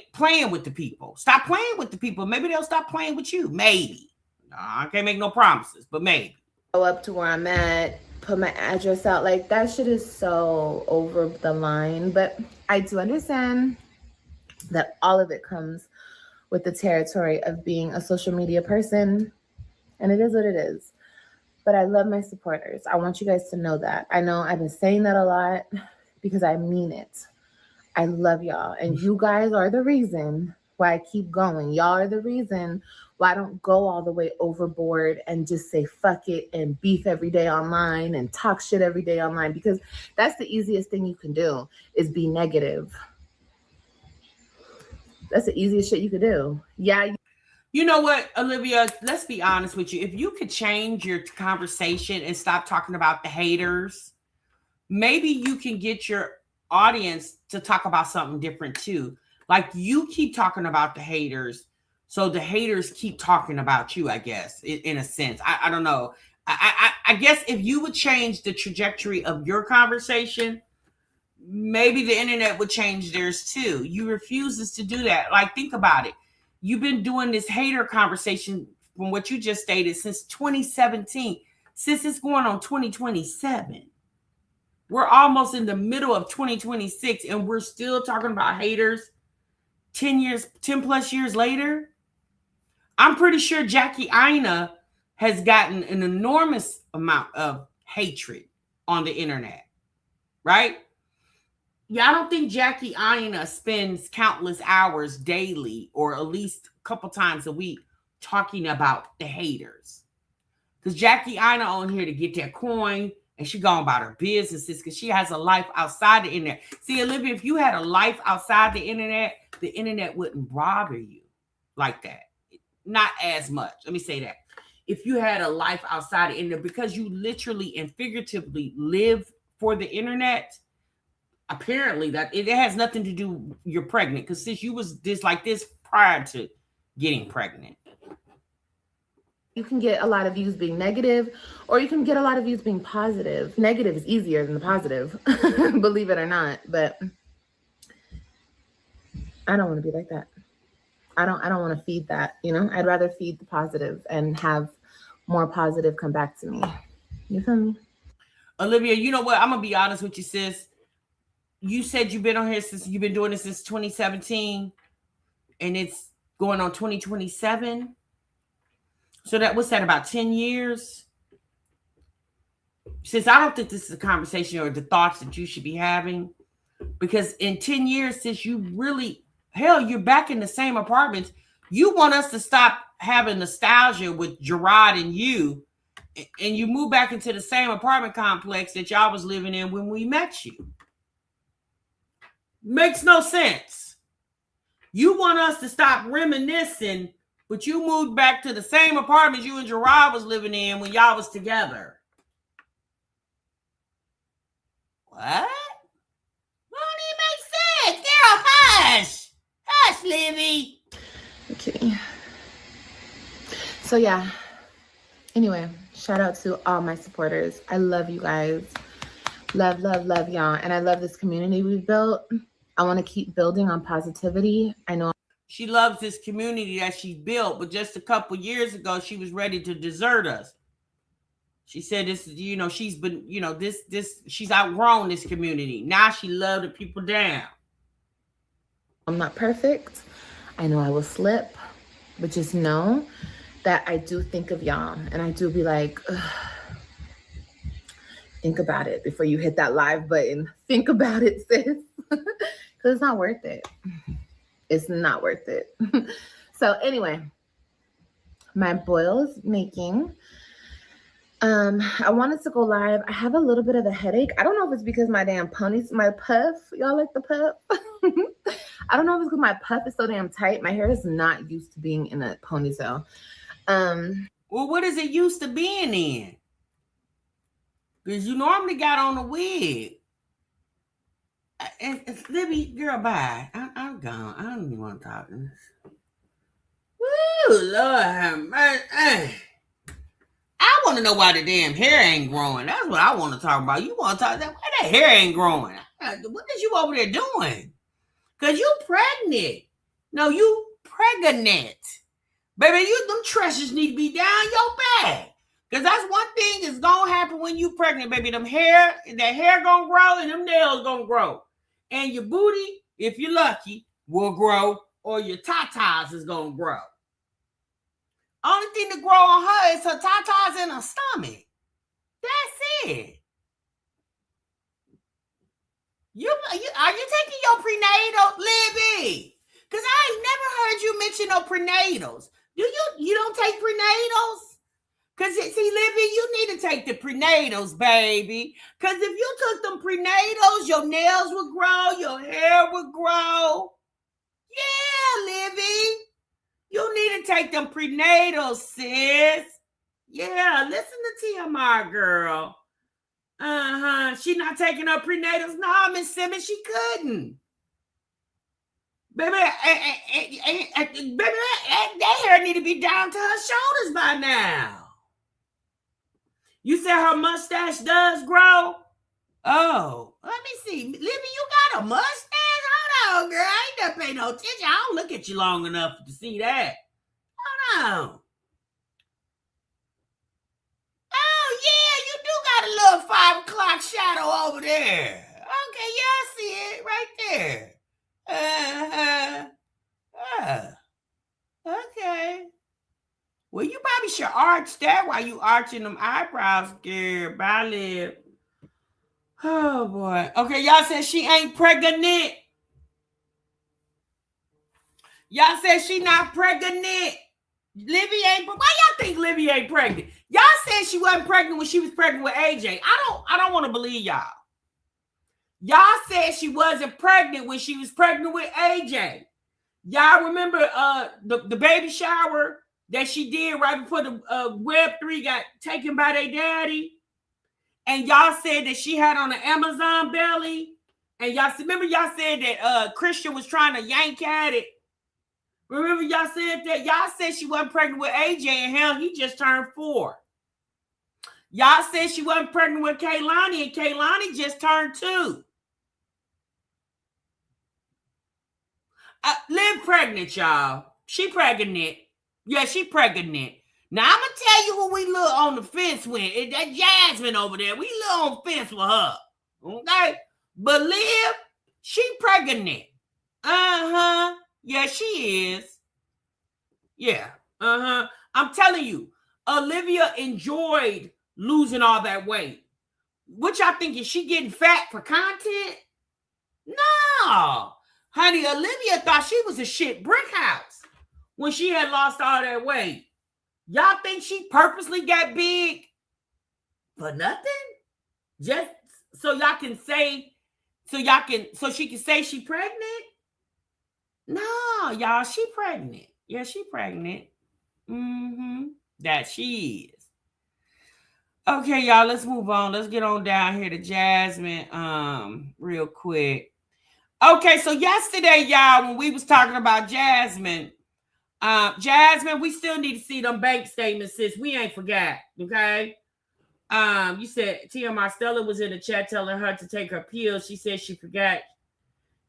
with the people. Stop playing with the people. Maybe they'll stop playing with you. Maybe. I can't make no promises, but maybe. Go up to where I'm at, put my address out. Like, that shit is so over the line. But I do understand that all of it comes with the territory of being a social media person. And it is what it is. But I love my supporters. I want you guys to know that. I know I've been saying that a lot because I mean it. I love y'all. And you guys are the reason why I keep going. Y'all are the reason why I don't go all the way overboard and just say fuck it and beef every day online and talk shit every day online, because that's the easiest thing you can do, is be negative. That's the easiest shit you could do. Yeah. You know what, Olivia? Let's be honest with you. If you could change your conversation and stop talking about the haters, maybe you can get your audience to talk about something different too. Like, you keep talking about the haters, so the haters keep talking about you, I guess, in a sense. I don't know. I guess if you would change the trajectory of your conversation, maybe the internet would change theirs too. You refuses to do that. Like, think about it. You've been doing this hater conversation, from what you just stated, since 2017. Since it's going on 2027. We're almost in the middle of 2026 and we're still talking about haters 10 plus years later. I'm pretty sure Jackie Aina has gotten an enormous amount of hatred on the internet, right? Yeah, I don't think Jackie Aina spends countless hours daily, or at least a couple times a week, talking about the haters. Because Jackie Aina on here to get that coin, and she going about her businesses because she has a life outside the internet. See, Olivia, if you had a life outside the internet wouldn't bother you like that. Not as much. Let me say that. If you had a life outside the internet, because you literally and figuratively live for the internet, apparently that it has nothing to do you're pregnant, because since you was this like this prior to getting pregnant. You can get a lot of views being negative, or you can get a lot of views being positive. Negative is easier than the positive, believe it or not. But I don't want to be like that. I don't want to feed that, you know? I'd rather feed the positive and have more positive come back to me. You feel me? Olivia, you know what? I'm gonna be honest with you, sis. You said you've been on here since you've been doing this since 2017, and it's going on 2027. So that, what's that, about 10 years? Since I don't think this is a conversation or the thoughts that you should be having, because in 10 years, since you really, hell, you're back in the same apartments. You want us to stop having nostalgia with Gerard and you, and you move back into the same apartment complex that y'all was living in when we met you. Makes no sense. You want us to stop reminiscing, but you moved back to the same apartment you and Gerard was living in when y'all was together. What? Don't even make sense. Girl, hush. Hush, Livy. Okay. So yeah. Anyway, shout out to all my supporters. I love you guys. Love, love, love y'all. And I love this community we've built. I want to keep building on positivity. I know she loves this community that she built, but just a couple years ago, she was ready to desert us. She said this, you know, she's been, you know, she's outgrown this community. Now she loves the people down. I'm not perfect. I know I will slip, but just know that I do think of y'all, and I do be like, ugh. Think about it before you hit that live button. Think about it, sis. Because it's not worth it. It's not worth it. So anyway, my boil is making. I wanted to go live. I have a little bit of a headache. I don't know if it's because my damn ponies, my puff. Y'all like the puff? I don't know if it's because my puff is so damn tight. My hair is not used to being in a ponytail. Well, what is it used to being in? Because you normally got on a wig. It's Libby, girl, bye. I'm gone. I don't even want to talk to this. Woo, Lord have mercy. I want to know why the damn hair ain't growing. That's what I want to talk about. You want to talk about why that hair ain't growing? What is you over there doing? Because you pregnant. No, you pregnant. Baby, them treasures need to be down your back. Because that's one thing that's going to happen when you pregnant, baby. That hair going to grow and them nails going to grow. And your booty, if you're lucky, will grow, or your tatas is going to grow. Only thing to grow on her is her tatas and her stomach. That's it. Are you taking your prenatal, Libby? Because I ain't never heard you mention no prenatals. You don't take prenatals? Because, see, Libby, you need to take the prenatals, baby. Because if you took them prenatals, your nails would grow, your hair would grow. Yeah, Libby. You need to take them prenatals, sis. Yeah, listen to TMR, girl. She not taking her prenatals? No, Miss Simmons, she couldn't. Baby, baby, that hair need to be down to her shoulders by now. You said her mustache does grow? Oh, let me see. Libby, you got a mustache? Hold on, girl. I ain't never paying no attention. I don't look at you long enough to see that. Hold on. Oh, yeah, you do got a little 5 o'clock shadow over there. Okay, yeah, I see it right there. Okay. Well, you probably should arch that while you arching them eyebrows, girl. Bye, Liv. Oh, boy. Okay, y'all said she ain't pregnant. Y'all said she not pregnant. Livy ain't. Why y'all think Livy ain't pregnant? Y'all said she wasn't pregnant when she was pregnant with AJ. I don't want to believe y'all. Y'all said she wasn't pregnant when she was pregnant with AJ. Y'all remember the baby shower that she did right before the Web3 got taken by their daddy? And y'all said that she had on an Amazon belly. And y'all remember y'all said that Christian was trying to yank at it. Remember y'all said that? Y'all said she wasn't pregnant with AJ, and hell, he just turned 4. Y'all said she wasn't pregnant with Kaylani, and Kaylani just turned 2. Liv pregnant, y'all. She pregnant. Yeah, she pregnant. Now, I'm going to tell you who we look on the fence with. It's that Jasmine over there. We look on the fence with her. Okay? But Liv, she pregnant. Yeah, she is. Yeah. I'm telling you, Olivia enjoyed losing all that weight. Which I think, is she getting fat for content? No. Honey, Olivia thought she was a shit brick house when she had lost all that weight. Y'all think she purposely got big for nothing? Just so y'all can say, so she can say she pregnant? No, y'all, she pregnant. Yeah, she pregnant. That she is. Okay, y'all, let's move on. Let's get on down here to Jasmine real quick. Okay, so yesterday, y'all, when we was talking about Jasmine, we still need to see them bank statements, sis. We ain't forgot, okay? You said TMR Stella was in the chat telling her to take her pills. She said she forgot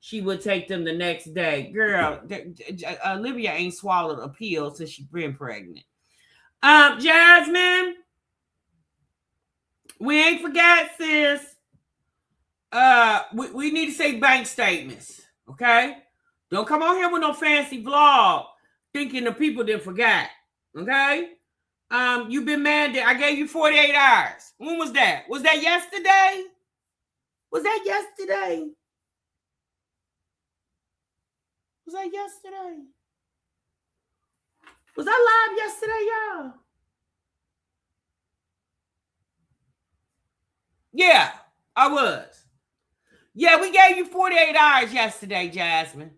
she would take them the next day. Girl, Olivia ain't swallowed a pill since she's been pregnant. Jasmine, we ain't forgot, sis. We need to say bank statements, okay? Don't come on here with no fancy vlog thinking the people didn't forget, okay? You've been mad that I gave you 48 hours. When was that? Was that yesterday? Was that yesterday? Was that yesterday? Was I live yesterday, y'all? Yeah, I was. Yeah, we gave you 48 hours yesterday, Jasmine.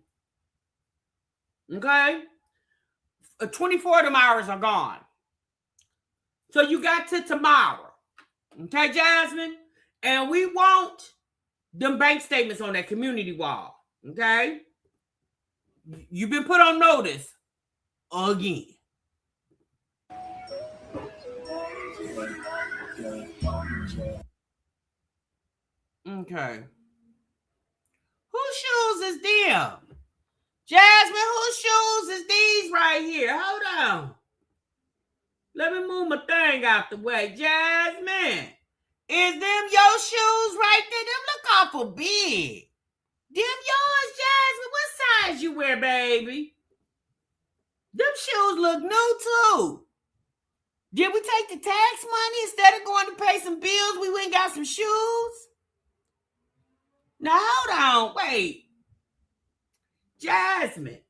Okay? 24 of them hours are gone. So you got to tomorrow. Okay, Jasmine? And we want them bank statements on that community wall. Okay? You've been put on notice again. Okay. Whose shoes is them? Jasmine, whose shoes is these right here? Hold on. Let me move my thing out the way. Jasmine, is them your shoes right there? Them look awful big. Them yours, Jasmine? What size you wear, baby? Them shoes look new, too. Did we take the tax money instead of going to pay some bills? We went and got some shoes? Now, hold on. Wait. Jasmine,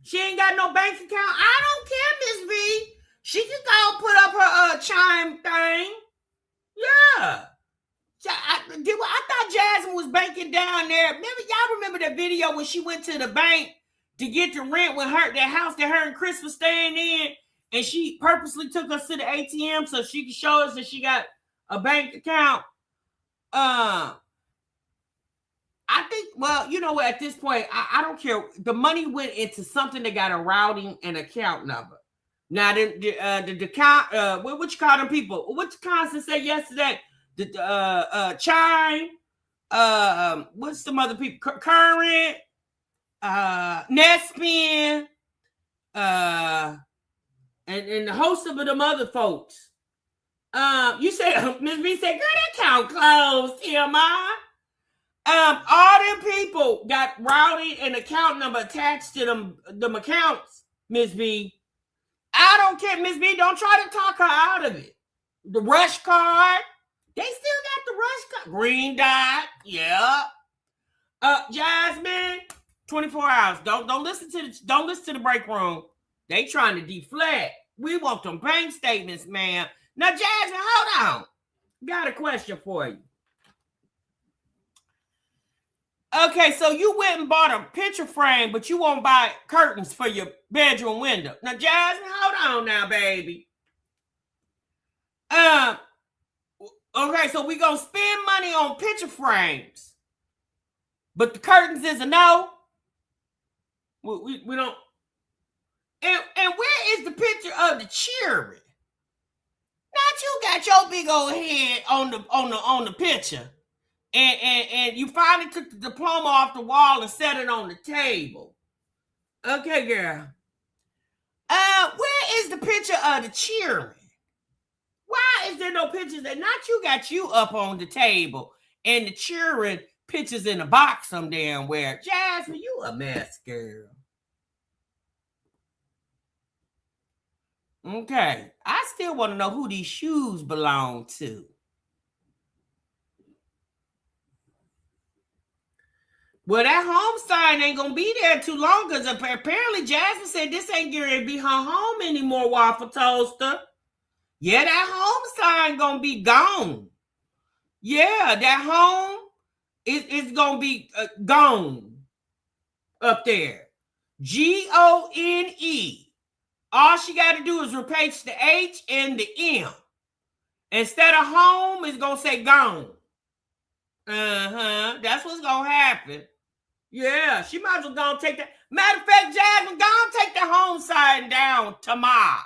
She ain't got no bank account. I don't care, Miss V. She can go put up her chime thing. Yeah. I thought Jasmine was banking down there. Y'all remember that video when she went to the bank to get the rent with that house that her and Chris was staying in, and she purposely took us to the ATM so she could show us that she got a bank account. I think, well, you know what, at this point, I don't care. The money went into something that got a routing and account number. Now, the account, what you call them people? What you Constance said yesterday? The Chime, what's some other people? Current, Netspin, and the host of them other folks. You said, Ms. B said, girl, that account closed, TMI. All them people got routing and account number attached to them accounts, Ms. B. I don't care, Ms. B. Don't try to talk her out of it. The rush card. They still got the rush card. Green dot. Yeah. Jasmine, 24 hours. Don't listen to the break room. They trying to deflect. We want them bank statements, man. Now, Jasmine, hold on. Got a question for you. Okay, so you went and bought a picture frame, but you won't buy curtains for your bedroom window. Now, Jasmine, hold on now, baby. Okay, so we gonna spend money on picture frames, but the curtains is a no. We don't. And where is the picture of the children? Not you got your big old head on the picture. And you finally took the diploma off the wall and set it on the table. Okay, girl. Where is the picture of the children? Why is there no pictures that not you got you up on the table and the children pictures in a box some damn where? Jasmine, you a mess, girl. Okay. I still want to know who these shoes belong to. Well, that home sign ain't gonna be there too long because apparently Jasmine said this ain't gonna be her home anymore, Waffle Toaster. Yeah, that home sign gonna be gone. Yeah, that home is gonna be gone up there. Gone. All she got to do is replace the H and the M. Instead of home, it's gonna say gone. That's what's gonna happen. Yeah, she might as well go and take that. Matter of fact, Jasmine, go and take the home sign down tomorrow.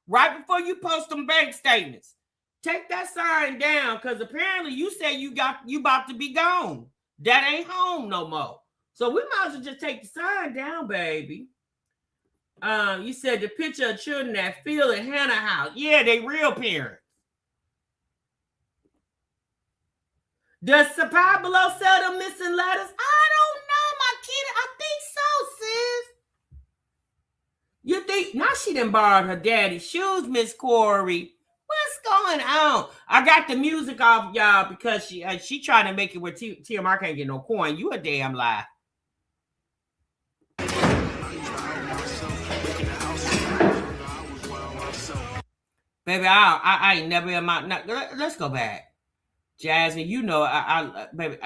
Right before you post them bank statements. Take that sign down, because apparently you said you about to be gone. That ain't home no more. So we might as well just take the sign down, baby. You said the picture of children at Phil and Hannah house. Yeah, they real parents. Does Supply Below sell them missing letters? I don't know, my kid. I think so, sis. You think? Now she done borrowed her daddy's shoes, Miss Corey. What's going on? I got the music off, y'all, because she trying to make it where TMR can't get no coin. You a damn lie. Baby, I ain't never in my... Let's go back. Jasmine, you know, baby,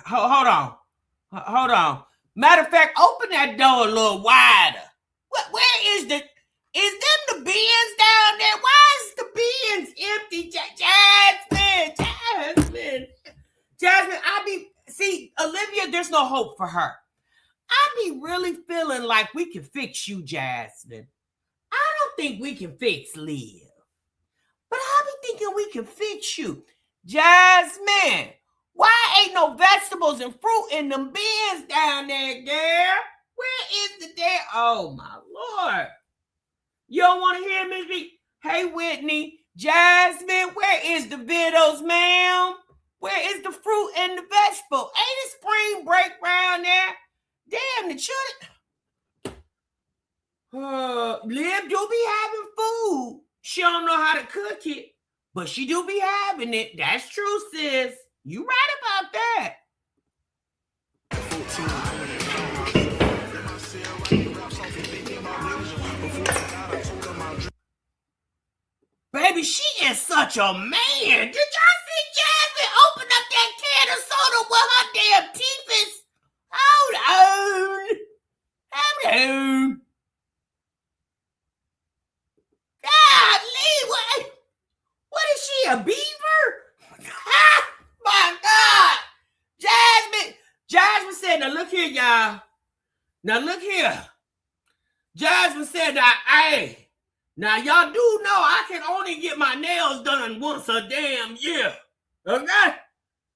hold on. Matter of fact, open that door a little wider. Where is them the bins down there? Why is the bins empty? Jasmine, see, Olivia, there's no hope for her. I be really feeling like we can fix you, Jasmine. I don't think we can fix Liv. But I be thinking we can fix you. Jasmine, why ain't no vegetables and fruit in them bins down there, girl? Where is the damn... Oh, my Lord. You don't want to hear Miss B? Hey, Whitney, Jasmine, where is the vittles, ma'am? Where is the fruit and the vegetable? Ain't a spring break round there? Damn, the children... Liv do be having food. She don't know how to cook it, but she do be having it. That's true, sis. You right about that. Baby, she is such a man. Did y'all see Jasmine open up that can of soda with her damn teeth is? Hold on. Hold on. Golly, what is she, a beaver? My God. Jasmine said, now look here, y'all. Now look here. Jasmine said that, hey, now y'all do know I can only get my nails done once a damn year. Okay?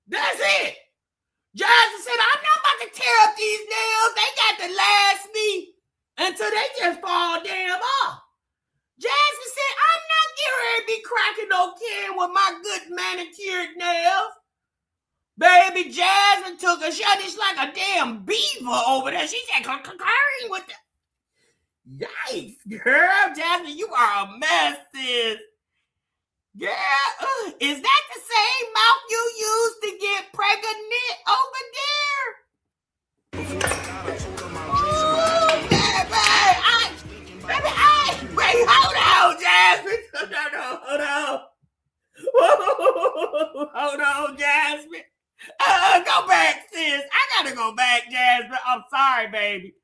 That's it. Jasmine said, I'm not about to tear up these nails. They got to last me until they just fall damn off. Jasmine said, I'm not getting ready to be cracking no can with my good manicured nails. Baby, Jasmine took a shot. It's like a damn beaver over there. She said, concurring with the... Yikes, girl. Jasmine, you are a mess, sis. Girl, is that the same mouth you used to get pregnant over there? Ooh, baby, wait, hold on, Jasmine. No, hold on. Whoa, hold on, Jasmine. Go back, sis. I gotta go back, Jasmine. I'm sorry, baby.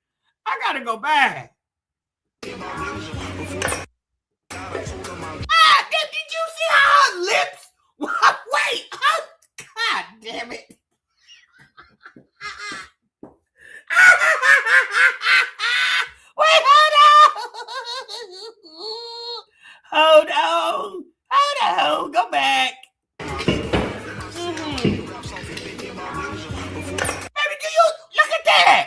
I gotta go back. Did you see how her lips? Wait, God damn it. Wait, hold on. Go back. Baby, do you look at that?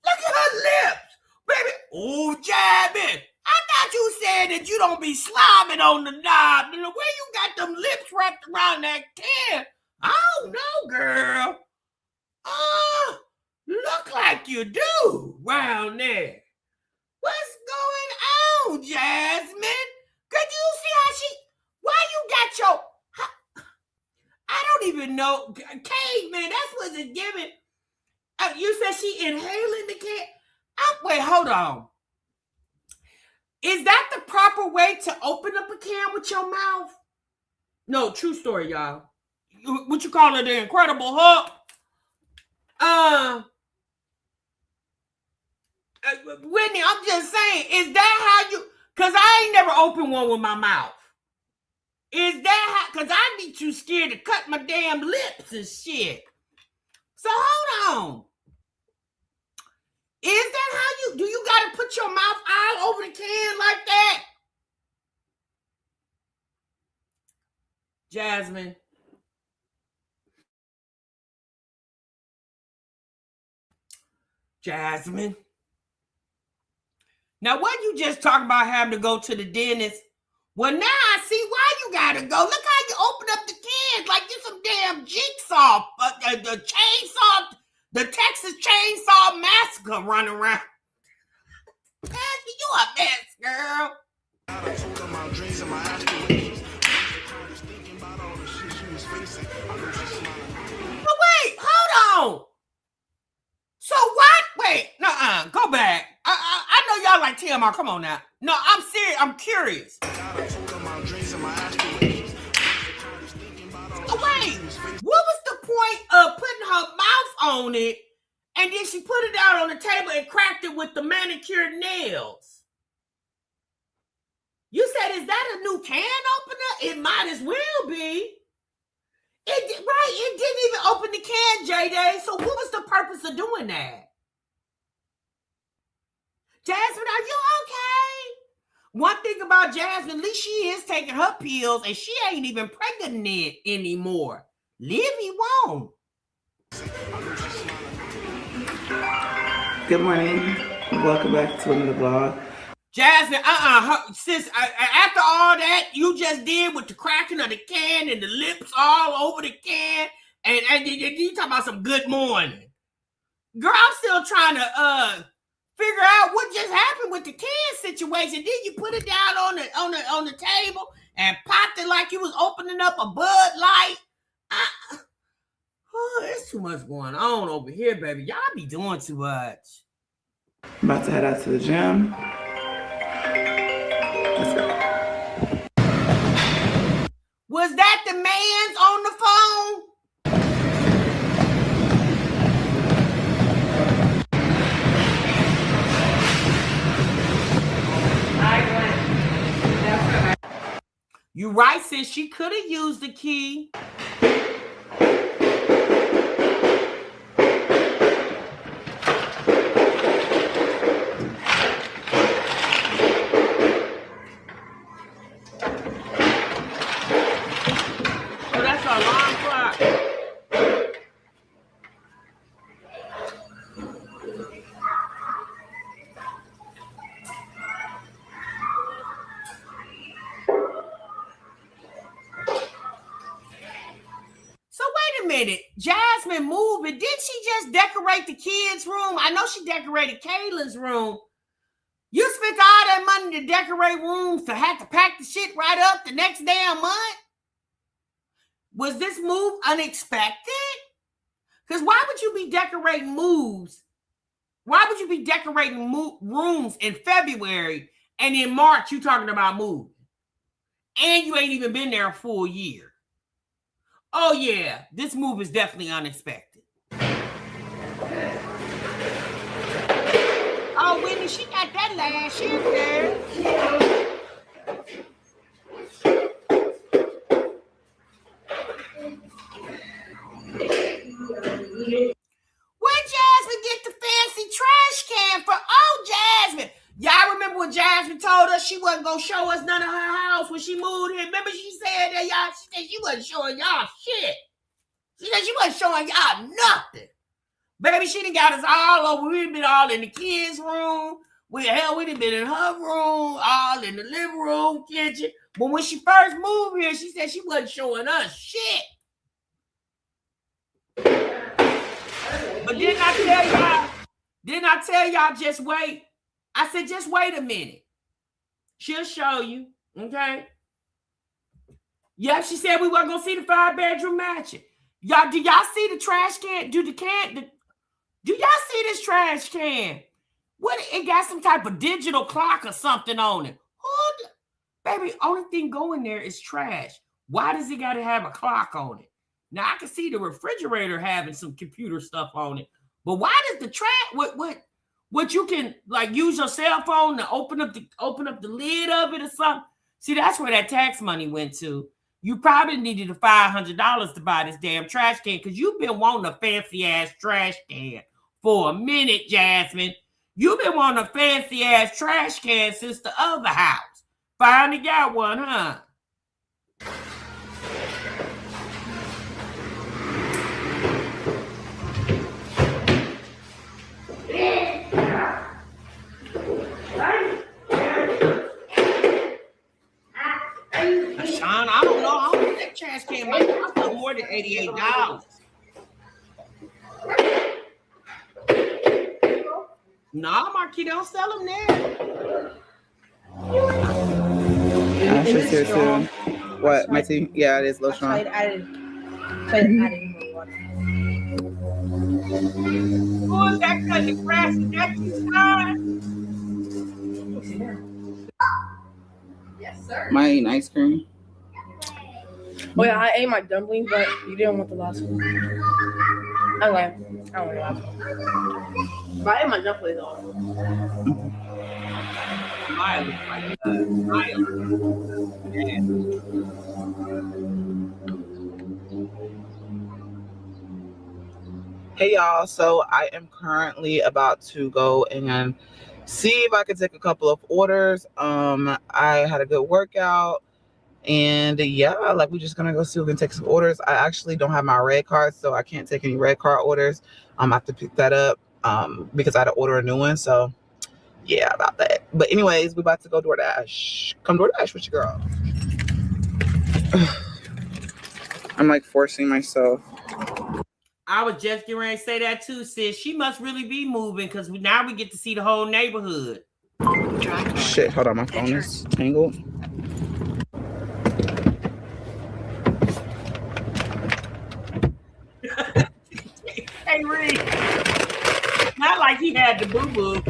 Look at her lips. Baby, oh, Jasmine. I thought you said that you don't be slobbing on the knob. The way you got them lips wrapped around that can. I don't know, girl. Look like you do round there. What's going on, Jasmine? Could you see how why you got your... I don't even know. Caveman, that's what it's giving. You said she inhaling the can? Wait, hold on. Is that the proper way to open up a can with your mouth? No, true story, y'all. What you call it, the Incredible Hulk? Whitney, I'm just saying, is that how you... Because I ain't never opened one with my mouth. Is that how... Because I'd be too scared to cut my damn lips and shit. So hold on. Is that how you... Do you got to put your mouth all over the can like that? Jasmine. Now, what you just talking about having to go to the dentist? Well, now I see why you gotta go. Look how you open up the cans like you some damn jigsaw. The chainsaw, the Texas Chainsaw Massacre running around. You a mess, girl. But wait, hold on. So what? Wait, go back. I know y'all like TMR. Come on now. No, I'm serious. I'm curious. Wait, what was the point of putting her mouth on it and then she put it out on the table and cracked it with the manicured nails? You said, is that a new can opener? It might as well be. It didn't even open the can, J-Day. So what was the purpose of doing that? Jasmine, are you okay? One thing about Jasmine, at least she is taking her pills and she ain't even pregnant anymore. Livy won't. Good morning. Welcome back to another vlog. Jasmine, sis, after all that you just did with the cracking of the can and the lips all over the can, and you talking about some good morning. Girl, I'm still trying to figure out what just happened with the can situation. Then you put it down on the table and popped it like you was opening up a Bud Light. There's too much going on over here, baby. Y'all be doing too much. I'm about to head out to the gym. Let's go. Was that the man's on the phone? You right, sis. She could have used the key. Oh, that's an alarm clock. So wait a minute. Jasmine moving. Didn't she just decorate the kids' room? I know she decorated Kayla's room. You spent all that money to decorate rooms to have to pack the shit right up the next damn month? Was this move unexpected? Because why would you be decorating moves? Why would you be decorating rooms in February and in March you talking about moving? And you ain't even been there a full year. Oh yeah, this move is definitely unexpected. Oh, Whitney, she got that last year there. Where Jasmine get the fancy trash can for? Oh, Jasmine. Y'all remember when Jasmine told us she wasn't going to show us none of her house when she moved in? Remember she said that y'all, she said she wasn't showing y'all shit. She said she wasn't showing y'all nothing. Baby, she done got us all over. We've been all in the kids' room. We done been in her room, all in the living room, kitchen. But when she first moved here, she said she wasn't showing us shit. But didn't I tell y'all just wait? I said, just wait a minute. She'll show you, okay? Yep, she said we weren't going to see the 5-bedroom mansion. Y'all, do y'all see the trash can? Do y'all see this trash can? What? It got some type of digital clock or something on it. Baby, only thing going there is trash. Why does it got to have a clock on it? Now, I can see the refrigerator having some computer stuff on it. But why does the trash, what you can like use your cell phone to open up the lid of it or something? See, that's where that tax money went to. You probably needed the $500 to buy this damn trash can because you've been wanting a fancy ass trash can for a minute, Jasmine. You've been wanting a fancy ass trash can since the other house. Finally got one, huh? Sean, I don't know. I don't think that trash can might cost more than $88. No, Marquis, don't sell them there. She's here too. What? My tea? Yeah, it is low strong. Who is that cutting grass? Is that you, Sean? Yes, sir. Am I eating ice cream? Oh yeah, I ate my dumpling, but you didn't want the last one. Okay, I don't want the last one. But I ate my dumpling though. Maya looks like Maya. Hey y'all, so I am currently about to go and see if I can take a couple of orders. I had a good workout and yeah, like we're just gonna go see if we can take some orders. I actually don't have my red card, so I can't take any red card orders. I have to pick that up because I had to order a new one. So yeah, about that. But anyways, we're about to go DoorDash. Come DoorDash with your girl. I'm like forcing myself. I was just getting ready to say that too, sis. She must really be moving because now we get to see the whole neighborhood. Shit, hold on, my phone is tangled. Hey, Reed. Not like he had the boo-boo.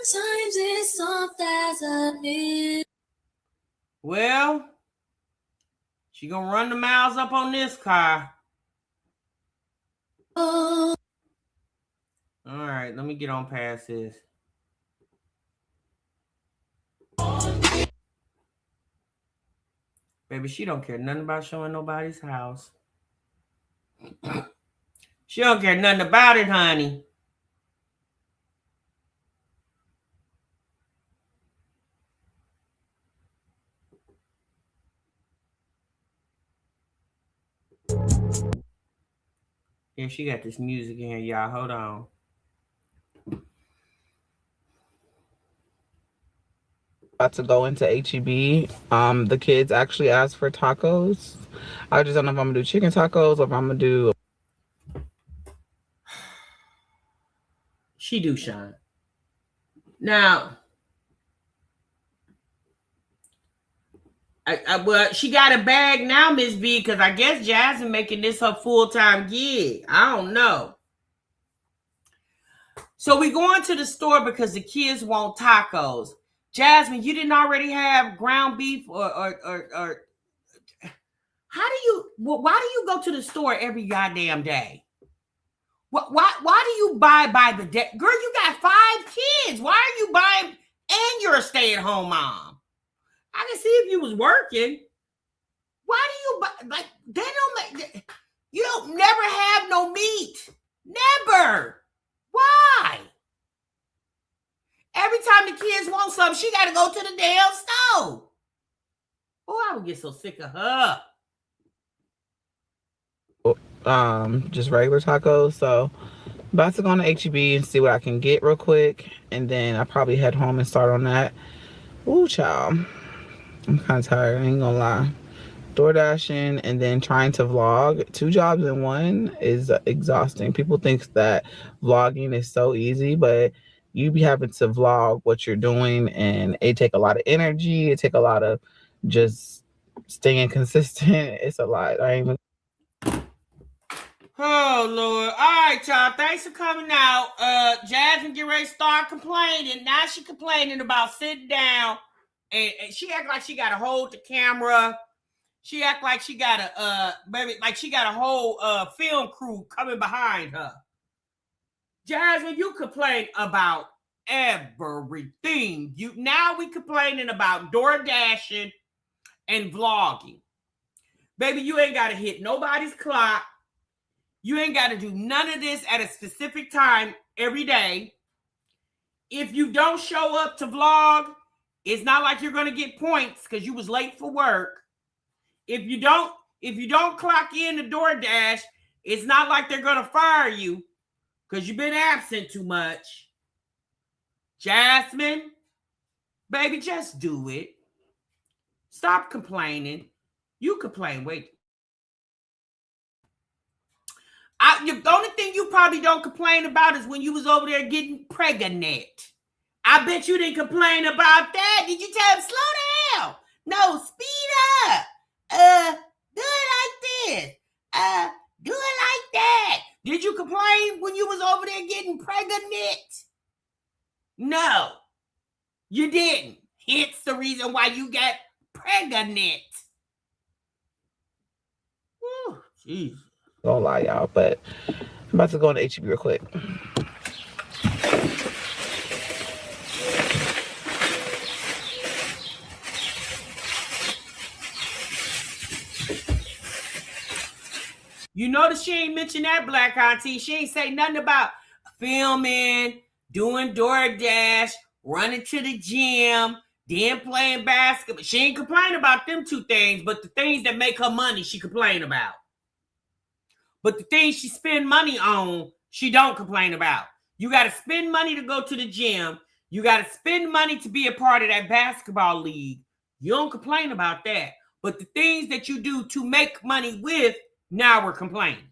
Sometimes it's soft as a mirror. Well, she gonna run the miles up on this car. Oh. All right, let me get on past this. Baby, she don't care nothing about showing nobody's house. She don't care nothing about it, honey. Yeah, she got this music in here, y'all. Hold on. About to go into HEB. The kids actually asked for tacos. I just don't know if I'm gonna do chicken tacos or if I'm gonna do. She do shine. Now, well, she got a bag now, Miss B, because I guess Jasmine making this her full-time gig. I don't know. So we going to the store because the kids want tacos. Jasmine, you didn't already have ground beef or how do you? Why do you go to the store every goddamn day? Why do you buy by the day? Girl, you got 5 kids. Why are you buying? And you're a stay-at-home mom. I can see if you was working. Why do you buy? Like, they don't make. You don't never have no meat. Never. Why? Every time the kids want something, she got to go to the damn stove. Oh, I would get so sick of her. Just regular tacos. So about to go on to HEB and see what I can get real quick, and then I probably head home and start on that. Ooh, child, I'm kind of tired, I ain't gonna lie. DoorDashing and then trying to vlog, 2 jobs in one, is exhausting. People think that vlogging is so easy, but you be having to vlog what you're doing, and it take a lot of energy. It take a lot of just staying consistent. It's a lot. I ain't even. Oh, Lord. All right, y'all. Thanks for coming out. Jasmine get ready to start complaining. Now she complaining about sitting down. And she act like she got to hold the camera. She act like she got a whole film crew coming behind her. Jasmine, you complain about everything. Now we complaining about door dashing and vlogging. Baby, you ain't got to hit nobody's clock. You ain't got to do none of this at a specific time every day. If you don't show up to vlog, it's not like you're going to get points because you was late for work. If you don't clock in the DoorDash, it's not like they're going to fire you because you've been absent too much. Jasmine, baby, just do it. Stop complaining. You complain. Wait. The only thing you probably don't complain about is when you was over there getting pregnant. I bet you didn't complain about that. Did you tell him, slow down? No, speed up. Do it like this. Do it like that. Did you complain when you was over there getting pregnant? No, you didn't. It's the reason why you got pregnant. Oh, jeez. Don't lie, y'all, but I'm about to go into HEB real quick. You notice she ain't mentioned that, Black Auntie. She ain't say nothing about filming, doing DoorDash, running to the gym, then playing basketball. She ain't complain about them 2 things, but the things that make her money, she complain about. But the things she spend money on, she don't complain about. You got to spend money to go to the gym. You got to spend money to be a part of that basketball league. You don't complain about that. But the things that you do to make money with, now we're complaining.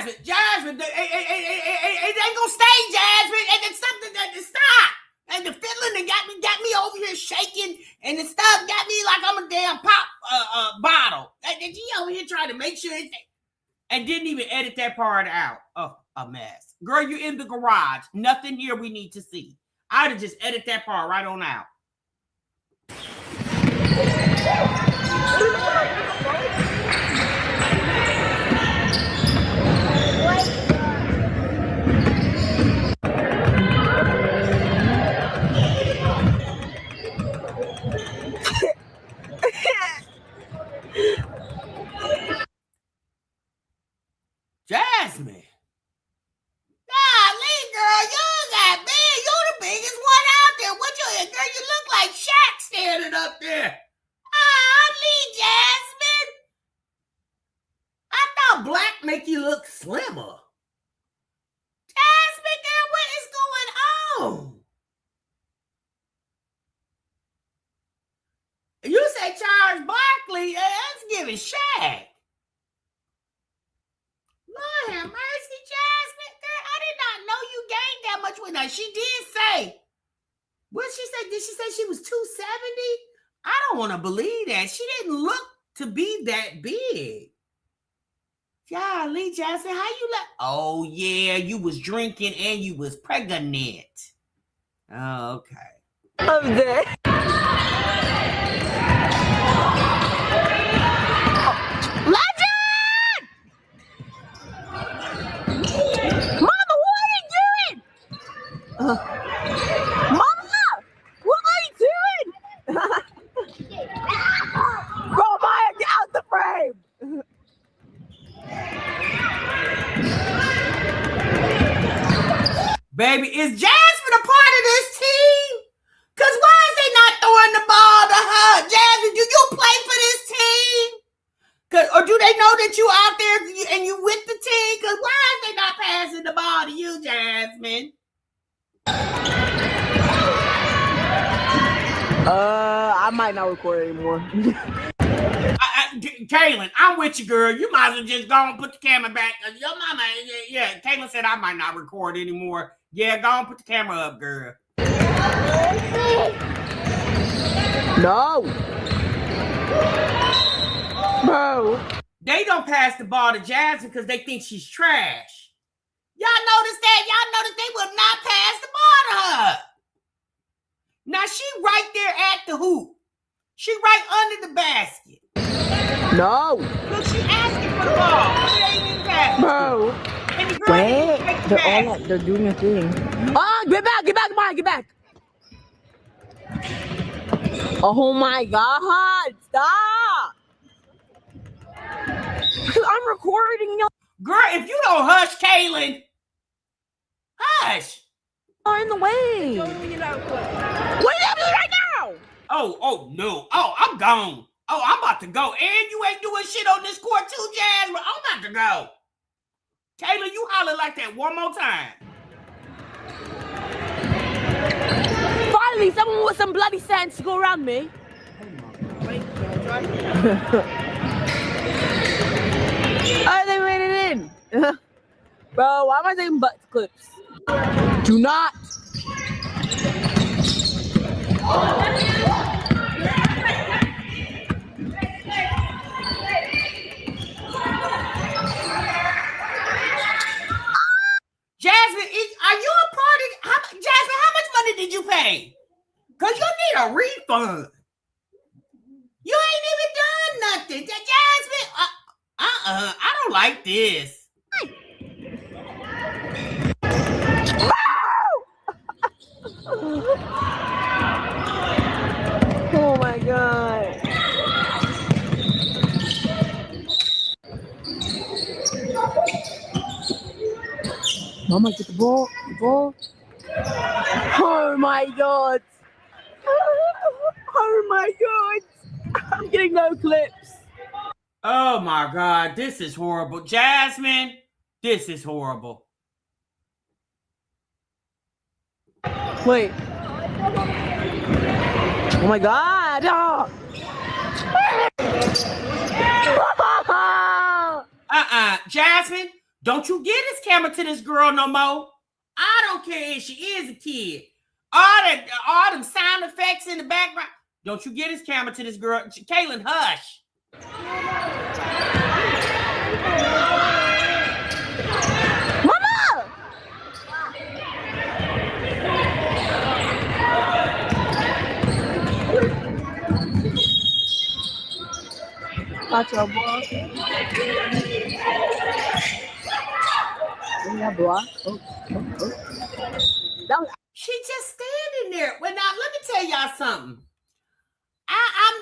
Jasmine, it ain't gonna stay, Jasmine. And it's something that to stop. And the fiddling that got me over here shaking, and the stuff got me like I'm a damn pop bottle. And you over here trying to make sure it's, and didn't even edit that part out. Oh, a mess. Girl, you're in the garage. Nothing here we need to see. I'd have just edit that part right on out. Jasmine. Golly, girl, you got big. You the biggest one out there. What you, girl, you look like Shaq standing up there. Golly, Jasmine. I thought black make you look slimmer. Jasmine, girl, what is going on? You say Charles Barkley, that's giving Shaq. Lord have mercy, Jasmine. Girl, I did not know you gained that much weight. Now, she did say, what did she say? Did she say she was 270? I don't want to believe that. She didn't look to be that big. Golly, Jasmine, how you let? Oh, yeah, you was drinking and you was pregnant. Oh, okay. I'm dead. Mama, what are you doing? Bro, Maya, get out the frame. Baby, is Jasmine a part of this team? Because why is they not throwing the ball to her? Jasmine, do you play for this team? Or do they know that you out there and you with the team? Because why is they not passing the ball to you, Jasmine? I might not record anymore. Kaylin, I'm with you, girl. You might as well just go and put the camera back. Your mama, yeah, Kaylin said I might not record anymore. Yeah, go and put the camera up, girl. No. Bro. They don't pass the ball to Jasmine because they think she's trash. Y'all notice that? Y'all notice they will not pass the ball to her. Now she right there at the hoop. She right under the basket. No. Look, she asking for the ball. But it ain't in the basket. Bro. And the girl ain't Wait. the They're all like, they're doing a thing. Oh, get back, Maya, get back. Oh my God, stop. I'm recording you. Girl, if you don't hush, Kaylin, hush. Are in the way. What are you doing right now? Oh, no. Oh, I'm gone. Oh, I'm about to go. And you ain't doing shit on this court too, Jasmine. I'm about to go. Kaylin, you holler like that one more time. Finally, someone with some bloody sense to go around me. Oh, they made it in. Bro, why am I taking butt clips? Do not. Jasmine, are you a party? Jasmine, how much money did you pay? Because you need a refund. You ain't even done nothing. Jasmine, I don't like this. Oh my God. Mama, get the ball. The ball. Oh my God. Oh my God. I'm getting no clips. Oh my God, this is horrible. Jasmine, this is horrible. Wait. Oh my God. Oh. Jasmine, Don't you get his camera to this girl no more. I don't care if she is a kid. All them sound effects in the background. Don't you get his camera to this girl. Kaylin, hush. Mama! Got your boy. Yeah, boy. She just standing there. Well, now let me tell y'all something. I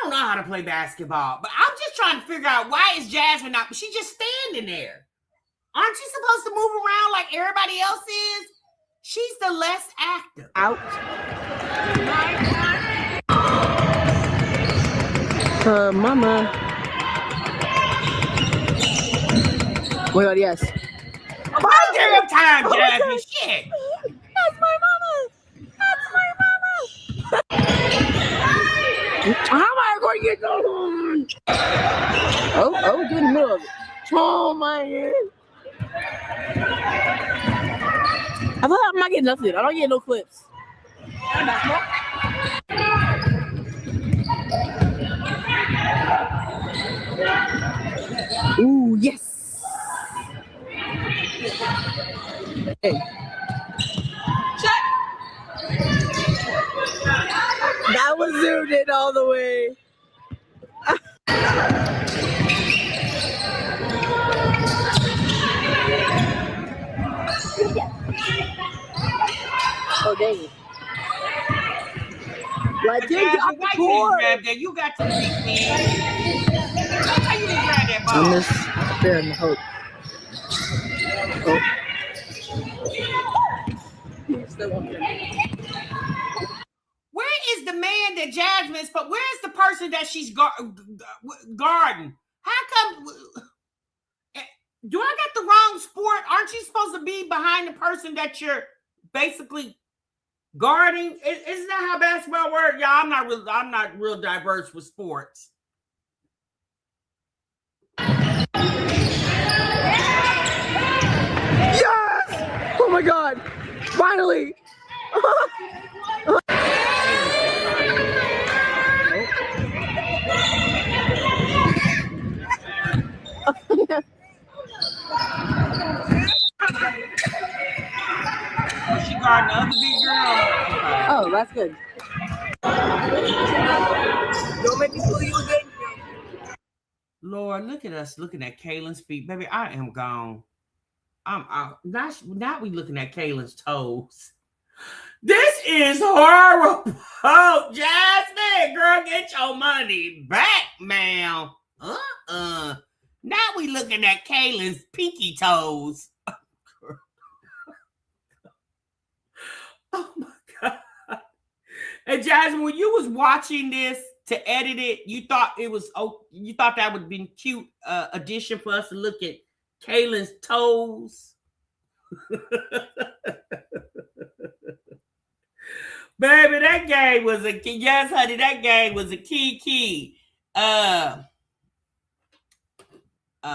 don't know how to play basketball, but I'm just trying to figure out why is Jasmine not. She's just standing there. Aren't you supposed to move around like everybody else is? She's the less active. Out. Mama. Oh my God, yes. About damn time, Jasmine. Shit. That's my mama. That's my mama. How am I going to get those? Oh, get in the middle of it. Oh my God. I thought I'm not getting nothing. I don't get no clips. Ooh, yes. Hey. Shut. That was zoomed in all the way. Oh, dang it. Like, Jasmine, why you didn't grab that? You got to the big man. Why you didn't grab that ball? I'm just there in the hope. Oh. Where is the man that Jasmine's? But where's the person that she's guarding? How come? Do I got the wrong sport? Aren't you supposed to be behind the person that you're basically guarding? Isn't that how basketball works? Yeah, I'm not real diverse with sports. Yes! Oh my God! Finally! She guarding the other big girl. Oh, that's good. Don't make me fool you again. Lord, look at us looking at Kaylin's feet. Baby, I am gone. I'm out. Now we looking at Kaylin's toes. This is horrible. Oh, Jasmine, girl, get your money back, ma'am. Now we looking at Kaylin's pinky toes. Oh my God. And Jasmine, when you was watching this to edit it, you thought that would be a cute addition for us to look at Kaylin's toes. Baby, that game was yes, honey, that game was a key. A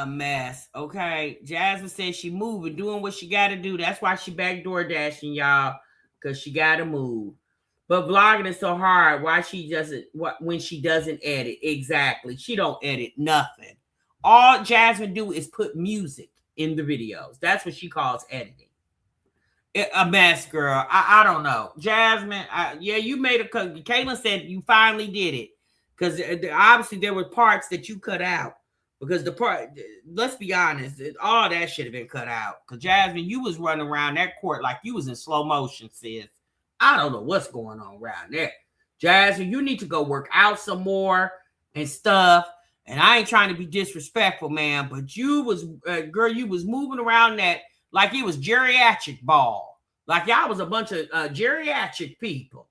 mess. Okay. Jasmine says she moving, doing what she gotta do. That's why she backdoor dashing, y'all, because she gotta move. But vlogging is so hard. Why she doesn't when she doesn't edit? Exactly. She don't edit nothing. All Jasmine do is put music in the videos. That's what she calls editing. A mess, girl. I don't know. Jasmine, yeah, you made a cut. Kaylin said you finally did it. Because obviously there were parts that you cut out. Because let's be honest, all that should have been cut out. Because Jasmine, you was running around that court like you was in slow motion, sis. I don't know what's going on around there. Jasmine, you need to go work out some more and stuff. And I ain't trying to be disrespectful, man, but you was, girl, you was moving around that like it was geriatric ball. Like y'all was a bunch of geriatric people.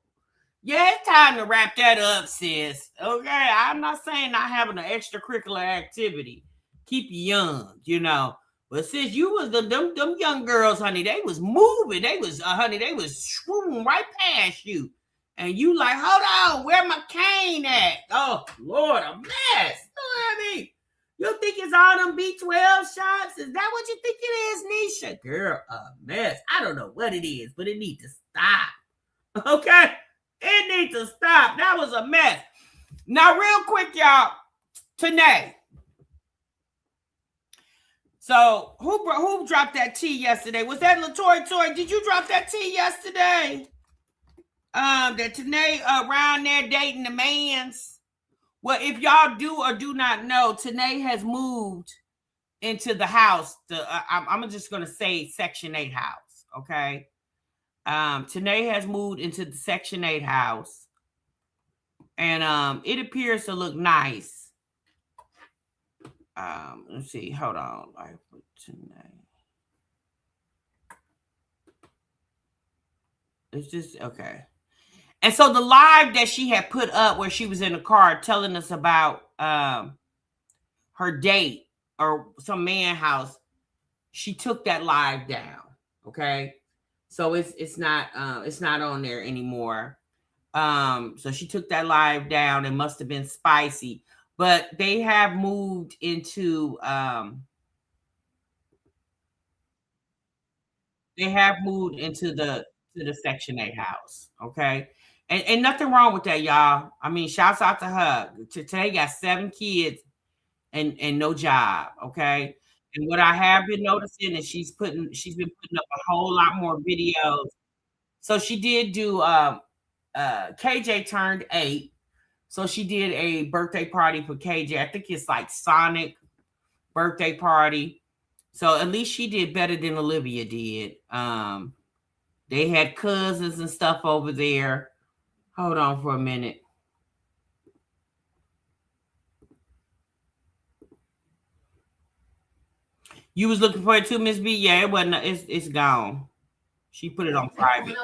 Yeah, it's time to wrap that up, sis. Okay, I'm not saying not having an extracurricular activity. Keep you young, you know. But sis, you was them young girls, honey, they was moving. They was, honey, they was swooping right past you. And you like, hold on, where my cane at? Oh, Lord, a mess. You know what I mean? You think it's all them B12 shots? Is that what you think it is, Nisha? Girl, a mess. I don't know what it is, but it needs to stop. Okay? It needs to stop. That was a mess. Now, real quick, y'all. Tanae. So, who dropped that tea yesterday? Was that LaToy Toy? Did you drop that tea yesterday? That Tanae around there dating the mans. Well, if y'all do or do not know, Tanae has moved into the house. I'm just gonna say Section 8 house. Okay. Tanae has moved into the Section 8 house, and it appears to look nice. Let's see. Hold on. I put Tanae. It's just okay. And so the live that she had put up where she was in the car telling us about her date or some man house, she took that live down. Okay. So it's not on there anymore. So she took that live down. It must have been spicy. But they have moved into the Section 8 house. Okay. And nothing wrong with that, y'all. I mean, shouts out to her. Today got 7 kids and no job. Okay. And what I have been noticing is she's been putting up a whole lot more videos. So she did do KJ turned 8. So she did a birthday party for KJ. I think it's like Sonic birthday party. So at least she did better than Olivia did. They had cousins and stuff over there. Hold on for a minute. You was looking for it too, Miss B? Yeah, it wasn't. It's gone. She put it on private.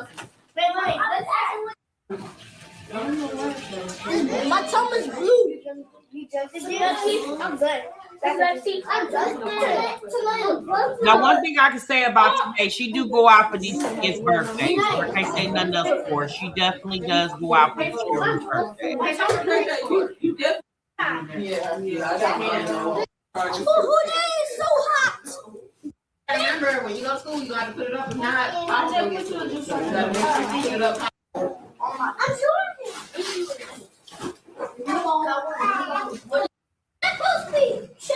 My tongue is blue. I'm good. Now, one thing I can say about today, she do go out for these kids' birthdays. I can't say nothing else for her. She definitely does go out for the children's birthdays. Oh, that is so hot. Remember, when you go to school, you gotta put it up. If not, you gotta make sure you put it up. I'm sure.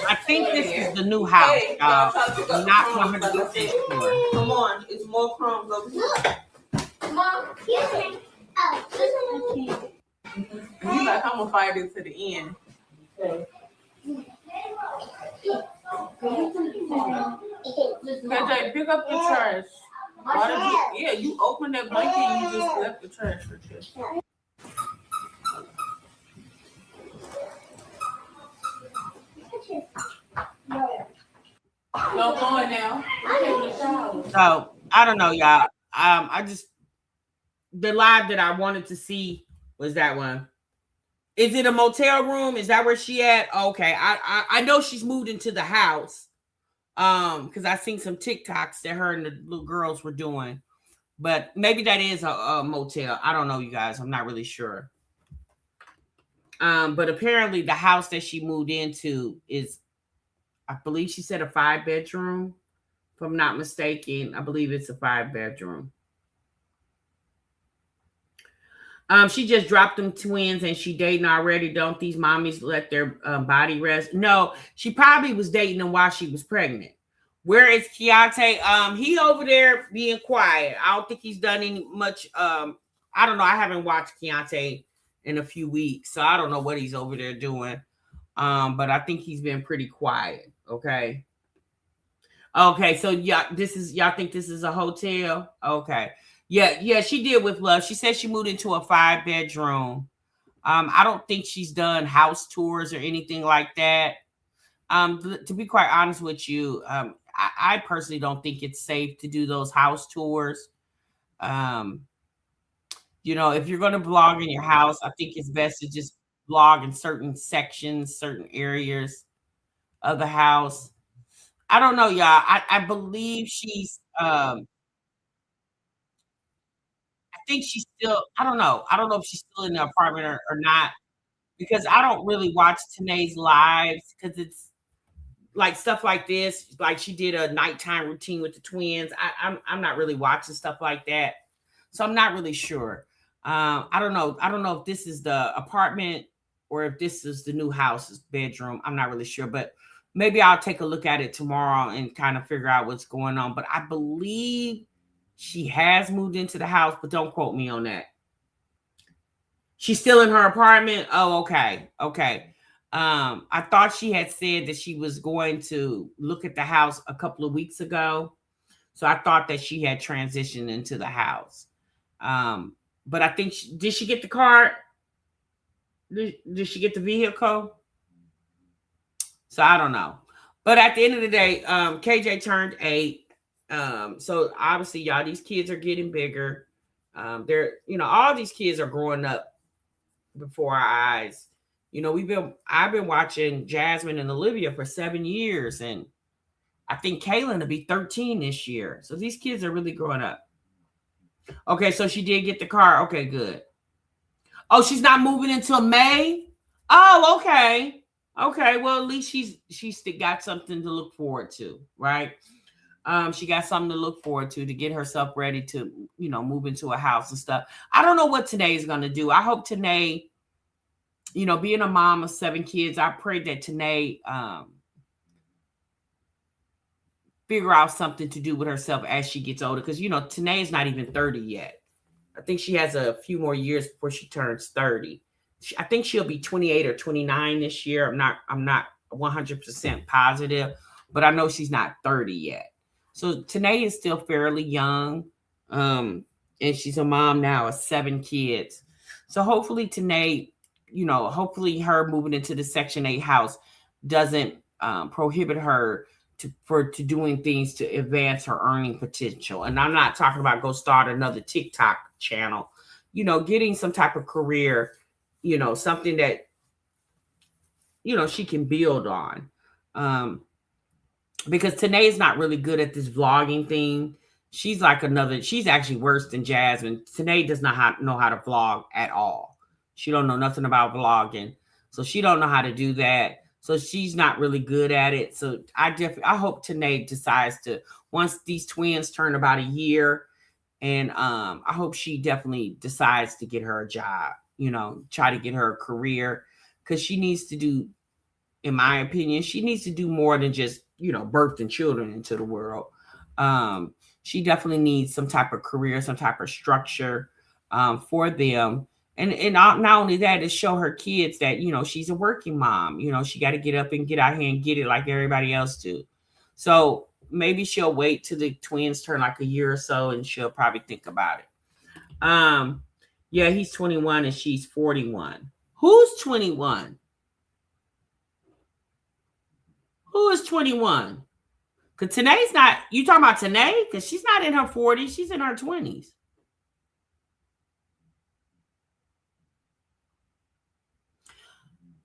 I think this is the new house, y'all. I'm not 100% sure. Come on, it's more crumbs over here. Mom, here's me. You like, I'm gonna fight it to the end. KJ, pick up the trash. You opened that blanket and you just left the trash for you. No going now. So I don't know, y'all. The live that I wanted to see was that one. Is it a motel room? Is that where she at? Okay, I know she's moved into the house. Because I seen some TikToks that her and the little girls were doing, but maybe that is a motel. I don't know, you guys. I'm not really sure. But apparently the house that she moved into is, I believe she said a 5-bedroom. If I'm not mistaken, I believe it's a 5-bedroom. She just dropped them twins and she dating already. Don't these mommies let their body rest? No, she probably was dating them while she was pregnant. Where is Keontae? He over there being quiet. I don't think he's done any much. I don't know. I haven't watched Keontae in a few weeks, so I don't know what he's over there doing. But I think he's been pretty quiet. Okay. Okay, so y'all think this is a hotel? Okay. Yeah, she did with Love. She said she moved into a 5-bedroom. I don't think she's done house tours or anything like that. To be quite honest with you, I personally don't think it's safe to do those house tours. If you're going to vlog in your house, I think it's best to just vlog in certain sections, certain areas of the house. I don't know, y'all. I believe she's I think she's still, I don't know. I don't know if she's still in the apartment or not, because I don't really watch Tanae's lives because like stuff like this, like she did a nighttime routine with the twins. I'm not really watching stuff like that, so I'm not really sure. I don't know. I don't know if this is the apartment or if this is the new house's bedroom. I'm not really sure, but maybe I'll take a look at it tomorrow and kind of figure out what's going on. But I believe she has moved into the house, but don't quote me on that. She's still in her apartment. Oh, okay. Okay. I thought she had said that she was going to look at the house a couple of weeks ago. So I thought that she had transitioned into the house. But I think, did she get the car? Did she get the vehicle? So I don't know. But at the end of the day, KJ turned 8. So obviously, y'all, these kids are getting bigger. They're, all these kids are growing up before our eyes. I've been watching Jasmine and Olivia for 7 years, and I think Kaylin will be 13 this year. So these kids are really growing up. Okay, so she did get the car. Okay, good. Oh, she's not moving until May? Oh, okay. Okay, well, at least she's got something to look forward to, right? She got something to look forward to get herself ready to, move into a house and stuff. I don't know what Tanae is going to do. I hope Tanae, being a mom of 7 kids, I pray that Tanae figure out something to do with herself as she gets older. Because, Tanae is not even 30 yet. I think she has a few more years before she turns 30. I think she'll be 28 or 29 this year. I'm not 100% positive, but I know she's not 30 yet. So Tanae is still fairly young. And she's a mom now of 7 kids. So hopefully Tanae, hopefully her moving into the Section 8 house doesn't prohibit her to doing things to advance her earning potential. And I'm not talking about go start another TikTok channel, getting some type of career, something that, she can build on. Because Tanae is not really good at this vlogging thing. She's actually worse than Jasmine. Tanae does not know how to vlog at all. She don't know nothing about vlogging. So she don't know how to do that. So she's not really good at it. So I hope Tanae decides to, once these twins turn about a year, and I hope she definitely decides to get her a job, try to get her a career, because she needs to do, in my opinion, she needs to do more than just, birthing children into the world. She definitely needs some type of career, some type of structure for them. And not only that, is show her kids that, she's a working mom. She got to get up and get out here and get it like everybody else do. So maybe she'll wait till the twins turn like a year or so, and she'll probably think about it. Yeah, he's 21 and she's 41. Who's 21? Who is 21? Because Tanae's not, you talking about Tanae? Because she's not in her 40s. She's in her 20s.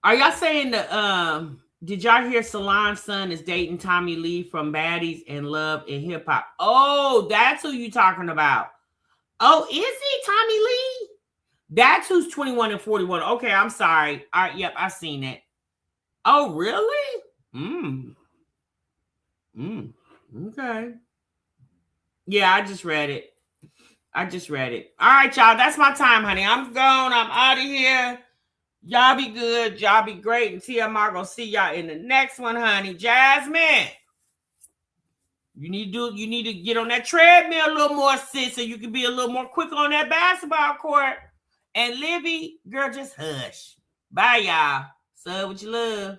Are y'all saying that, did y'all hear Solange's son is dating Tommy Lee from Baddies and Love and Hip Hop? Oh, that's who you talking about. Oh, is he Tommy Lee? That's who's 21 and 41. Okay, I'm sorry. All right, yep, I've seen it. Oh, really? Okay. Yeah, I just read it. All right, y'all. That's my time, honey. I'm gone. I'm out of here. Y'all be good. Y'all be great. And TMR gonna see y'all in the next one, honey. Jasmine, you need to get on that treadmill a little more, sis, so you can be a little more quick on that basketball court. And Livy, girl, just hush. Bye, y'all. So what you love.